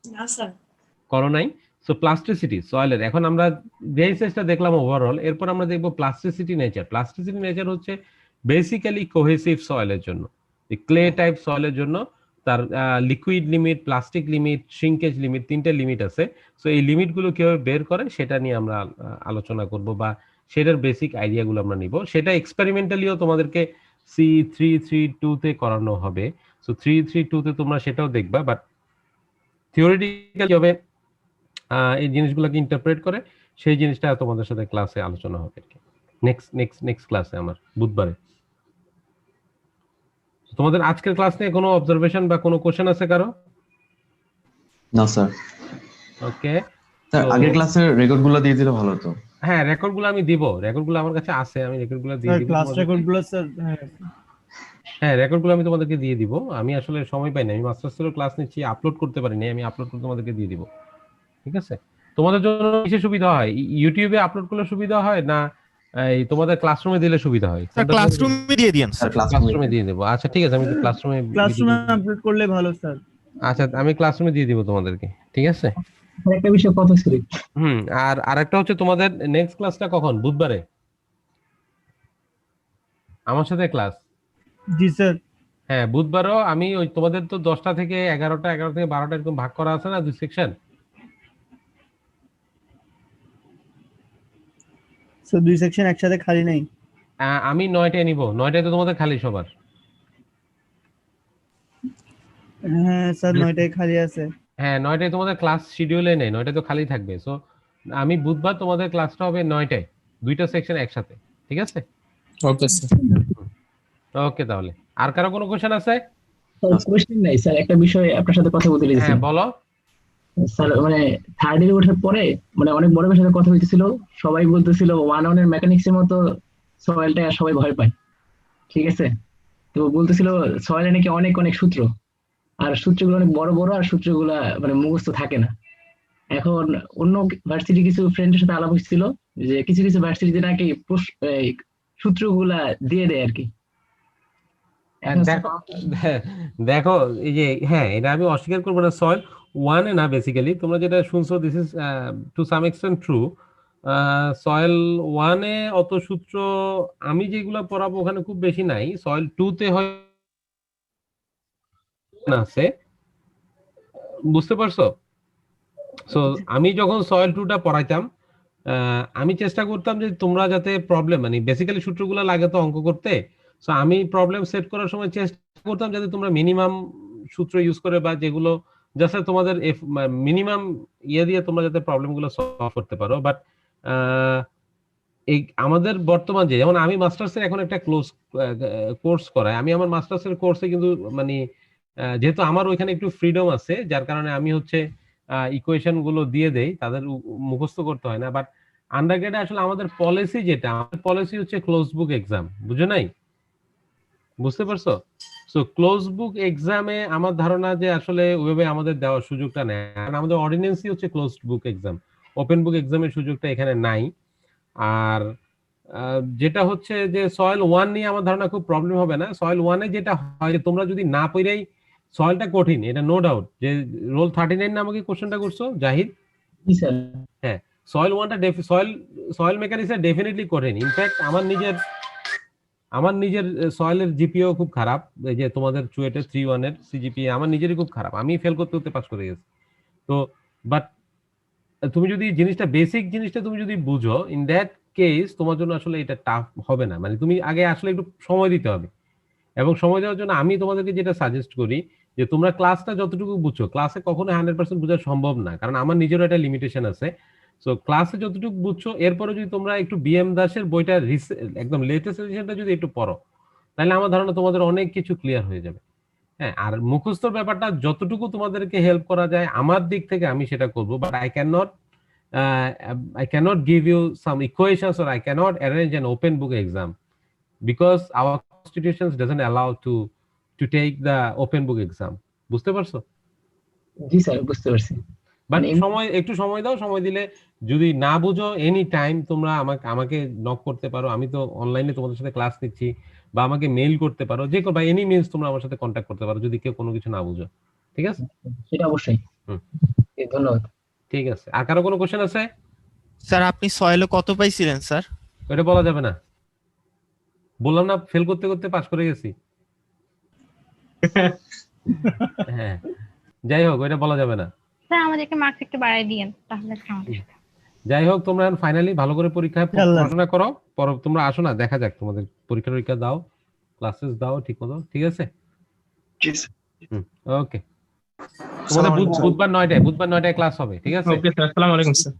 না স্যার। করো নাই। সো প্লাস্টিসিটি সয়েলের, এখন আমরা গ্রেইন সাইজটা দেখলাম ওভারঅল, এরপর আমরা দেখবো প্লাস্টিসিটি নেচার। প্লাস্টিসিটি নেচার হচ্ছে বেসিক্যালি কোহেসিভ সয়েলের জন্য, ক্লে টাইপ সয়েলের জন্য তার liquid limit, plastic limit, shrinkage limit, তিনটে লিমিট আছে। সো এই লিমিটগুলো কিভাবে বের করে সেটা নিয়ে আমরা আলোচনা করব, বা সেটার বেসিক আইডিয়াগুলো আমরা নিব। সেটা এক্সপেরিমেন্টালিও তোমাদেরকে C332 তে করানো হবে। সো 332 তে তোমরা সেটাও দেখবা, বাট থিওরিটিক্যালি হবে এই জিনিসগুলোকে ইন্টারপ্রেট করে সেই জিনিসটা তোমাদের সাথে ক্লাসে আলোচনা হবে নেক্সট ক্লাসে আমার বুধবারে। তোমাদের আজকের ক্লাস নিয়ে কোনো অবজারভেশন বা কোনো কোশ্চেন আছে কারো? না স্যার। ওকে স্যার আগের ক্লাসের রেকর্ডগুলো দিয়ে দিলে ভালো হতো। হ্যাঁ, রেকর্ডগুলো আমি দিব, রেকর্ডগুলো আমার কাছে আছে, আমি রেকর্ডগুলো দিয়ে দিব। ক্লাস রেকর্ডগুলো স্যার। হ্যাঁ, রেকর্ডগুলো আমি তোমাদেরকে দিয়ে দিব। আমি আসলে সময় পাই না, আমি মাস্টার্সের ক্লাস নিচ্ছি, আপলোড করতে পারিনি, আমি আপলোড করে তোমাদেরকে দিয়ে দিব। ঠিক আছে? তোমাদের জন্য কিসে সুবিধা হয়? ইউটিউবে আপলোড করলে সুবিধা হয় না এই তোমাদের ক্লাসরুমে দিলে সুবিধা হয়? স্যার ক্লাসরুমে দিয়ে দিয়েন স্যার। ক্লাসরুমে দিয়ে দেবো। আচ্ছা ঠিক আছে, আমি ক্লাসরুমে আপলোড করলে ভালো স্যার। আচ্ছা, আমি ক্লাসরুমে দিয়ে দিব তোমাদেরকে। ঠিক আছে? একটা বিষয় কথা ছিল। আর আরেকটা হচ্ছে তোমাদের নেক্সট ক্লাসটা কখন? বুধবারে আমার সাথে ক্লাস? জি স্যার। হ্যাঁ, বুধবারও আমি ওই তোমাদের তো 10টা থেকে 11টা, 11 থেকে 12টা এরকম ভাগ করা আছে না, দুই সেকশন। স্যার দুই সেকশন একসাথে খালি নাই। আমি 9টায় নিব। 9টায় তো তোমাদের খালি সবার? হ্যাঁ স্যার 9টায় খালি আছে। হ্যাঁ, 9টায় তোমাদের ক্লাস শিডিউলে নেই, 9টায় তো খালি থাকবে। সো আমি বুধবার তোমাদের ক্লাসটা হবে 9টায়, দুইটা সেকশন একসাথে। ঠিক আছে? Okay sir. ওকে, তাহলে আর কারো কোনো কোশ্চেন আছে? কোশ্চেন নাই স্যার, একটা বিষয় আপনার সাথে কথা বলতে হ্যাঁ, বলো। স্যার মানে থার্ড ইয়ারে ওঠার পরে মানে অনেক বড় সাথে কথা হইতেছিল, সবাই বলতেছিল 1-1 এর মেকানিক্স এর মতো সয়েলটা সবাই ভয় পায়। ঠিক আছে? তো বলতেছিল সয়েলে নাকি অনেক অনেক সূত্র, আর সূত্রগুলো অনেক বড় বড়, আর সূত্রগুলা মানে মুখস্থ থাকে না। এখন অন্য ভার্সিটি কিছু ফ্রেন্ডের সাথে আলাপ হচ্ছিল যে কিছু কিছু ভার্সিটিতে নাকি সূত্রগুলা দিয়ে দেয় আর কি। দেখো এই যে, হ্যাঁ, এটা আমি অস্বীকার করবো না, সয়েল 1 এ না, বেসিক্যালি তোমরা যেটা শুনছো this is to some extent true. Soil 1 এ অত সূত্র আমি যেগুলো পড়াবো ওখানে খুব বেশি নাই। সয়েল 2 তে হয় আছে, বুঝতে পারছো? সো আমি যখন সয়েল 2টা পড়াইতাম, আমি চেষ্টা করতাম যে তোমরা যাতে প্রবলেম, মানে বেসিক্যালি সূত্রগুলো লাগে তো অঙ্ক করতে। সো আমি প্রবলেম সেট করার সময় চেষ্টা করতাম যাতে তোমরা মিনিমাম সূত্র ইউজ করে, বা যেগুলো জাস্ট তোমাদের মিনিমাম ইয়ে দিয়ে তোমরা যাতে প্রবলেমগুলো সলভ করতে পারো। বাট এই আমাদের বর্তমান যে, যেমন আমি মাস্টার্সের এখন একটা ক্লোজ কোর্স করাই, আমি আমার মাস্টার্সের কোর্সে কিন্তু মানে যেহেতু আমার ওইখানে একটু ফ্রিডম আছে, যার কারণে আমি হচ্ছে ইকুয়েশন গুলো দিয়ে দেই, তাদের মুখস্থ করতে হয় না। বাট আন্ডারগ্রেডে আসলে আমাদের পলিসি যেটা, আমাদের পলিসি হচ্ছে ক্লোজ বুক এক্সাম, বুঝো নাই? বুঝতে পারছো? সো ক্লোজ বুক এক্সামে আমার ধারণা যে আসলে ওইভাবে আমাদের দেওয়ার সুযোগটা নেই, কারণ আমাদের অর্ডিন্যান্সই হচ্ছে close book exam, open book এক্সামের সুযোগটা এখানে নাই। আর যেটা হচ্ছে যে সয়েল 1 নিয়ে আমার ধারণা খুব প্রবলেম হবে না। সয়েল 1 এ যেটা হয়, তোমরা যদি না পড়েই সয়েলটা কঠিন, এটা নো ডাউট। যে রোল 39 নামে কোশ্চেনটা করছো জাহিদ, জি স্যার। সয়েল ওয়ানটা সয়েল মেকানিক্সটা ডেফিনেটলি কঠিন। ইনফ্যাক্ট আমার নিজের সয়েলের জিপিও খুব খারাপ, এই যে তোমাদের চুয়েটে 3.1 এর সিজিপিএ আমার নিজেরই খুব খারাপ, আমি ফেল করতে পাস করে গেছি। তো বাট তুমি যদি বেসিক জিনিসটা তুমি যদি বুঝো, ইন দ্যাট কেস তোমার জন্য আসলে এটা টাফ হবে না। মানে তুমি আগে আসলে একটু সময় দিতে হবে, এবং সময় দেওয়ার জন্য আমি তোমাদেরকে যেটা সাজেস্ট করি যে তোমরা ক্লাসটা যতটুকু বুঝছো, ক্লাসে কখনো 100% বোঝা সম্ভব না, কারণ আমার নিজেরও একটা লিমিটেশন আছে। সো ক্লাসে যতটুকু বুঝছো, এরপরে যদি তোমরা একটু বিএম দাসের বইটা একদম লেটেস্ট এডিশনটা যদি একটু পড়ো, তাহলে আমার ধারণা তোমাদের অনেক কিছু ক্লিয়ার হয়ে যাবে। হ্যাঁ, আর মুখস্থর ব্যাপারটা যতটুকু তোমাদেরকে হেল্প করা যায় আমার দিক থেকে আমি সেটা করবো, but I cannot give you some equations, or I cannot arrange an open book exam because our constitutions doesn't allow to take the open book exam. বুঝতে পারছো? জি স্যার, বুঝতে পারছি। বাট মানে একটু সময় দাও, সময় দিলে যদি না বুঝো এনি টাইম তোমরা আমাকে নক করতে পারো, আমি তো অনলাইনে তোমাদের সাথে ক্লাস নিচ্ছি, বা আমাকে মেইল করতে পারো, যে কোনো বা এনি মিনস তোমরা আমার সাথে কন্ট্যাক্ট করতে পারো যদি কেউ কোনো কিছু না বুঝো। ঠিক আছে, সেটা অবশ্যই। ধন্যবাদ। ঠিক আছে। আর কারো কোনো কোশ্চেন আছে? স্যার আপনি সয়েলে কত পাইছিলেন স্যার? এটা বলা যাবে না, বললাম না ফেল করতে করতে পাস করে গেছি। হ্যাঁ, যাই হোক, ওইটা বলা যাবে না। স্যার আমাদেরকে মার্কস একটু বাড়ায় দিয়েন তাহলে সমস্যা। যাই হোক, তোমরা ফাইনালি ভালো করে পরীক্ষায় পড়াশোনা করো, তোমরা আসো না, দেখা যাক তোমাদের পরীক্ষা দাও, ক্লাসেস দাও ঠিক মতো। ঠিক আছে, জি স্যার। ওকে। তোমাদের বুধবার 9টায় ক্লাস হবে। ঠিক আছে, ওকে স্যার, আসসালামু আলাইকুম স্যার।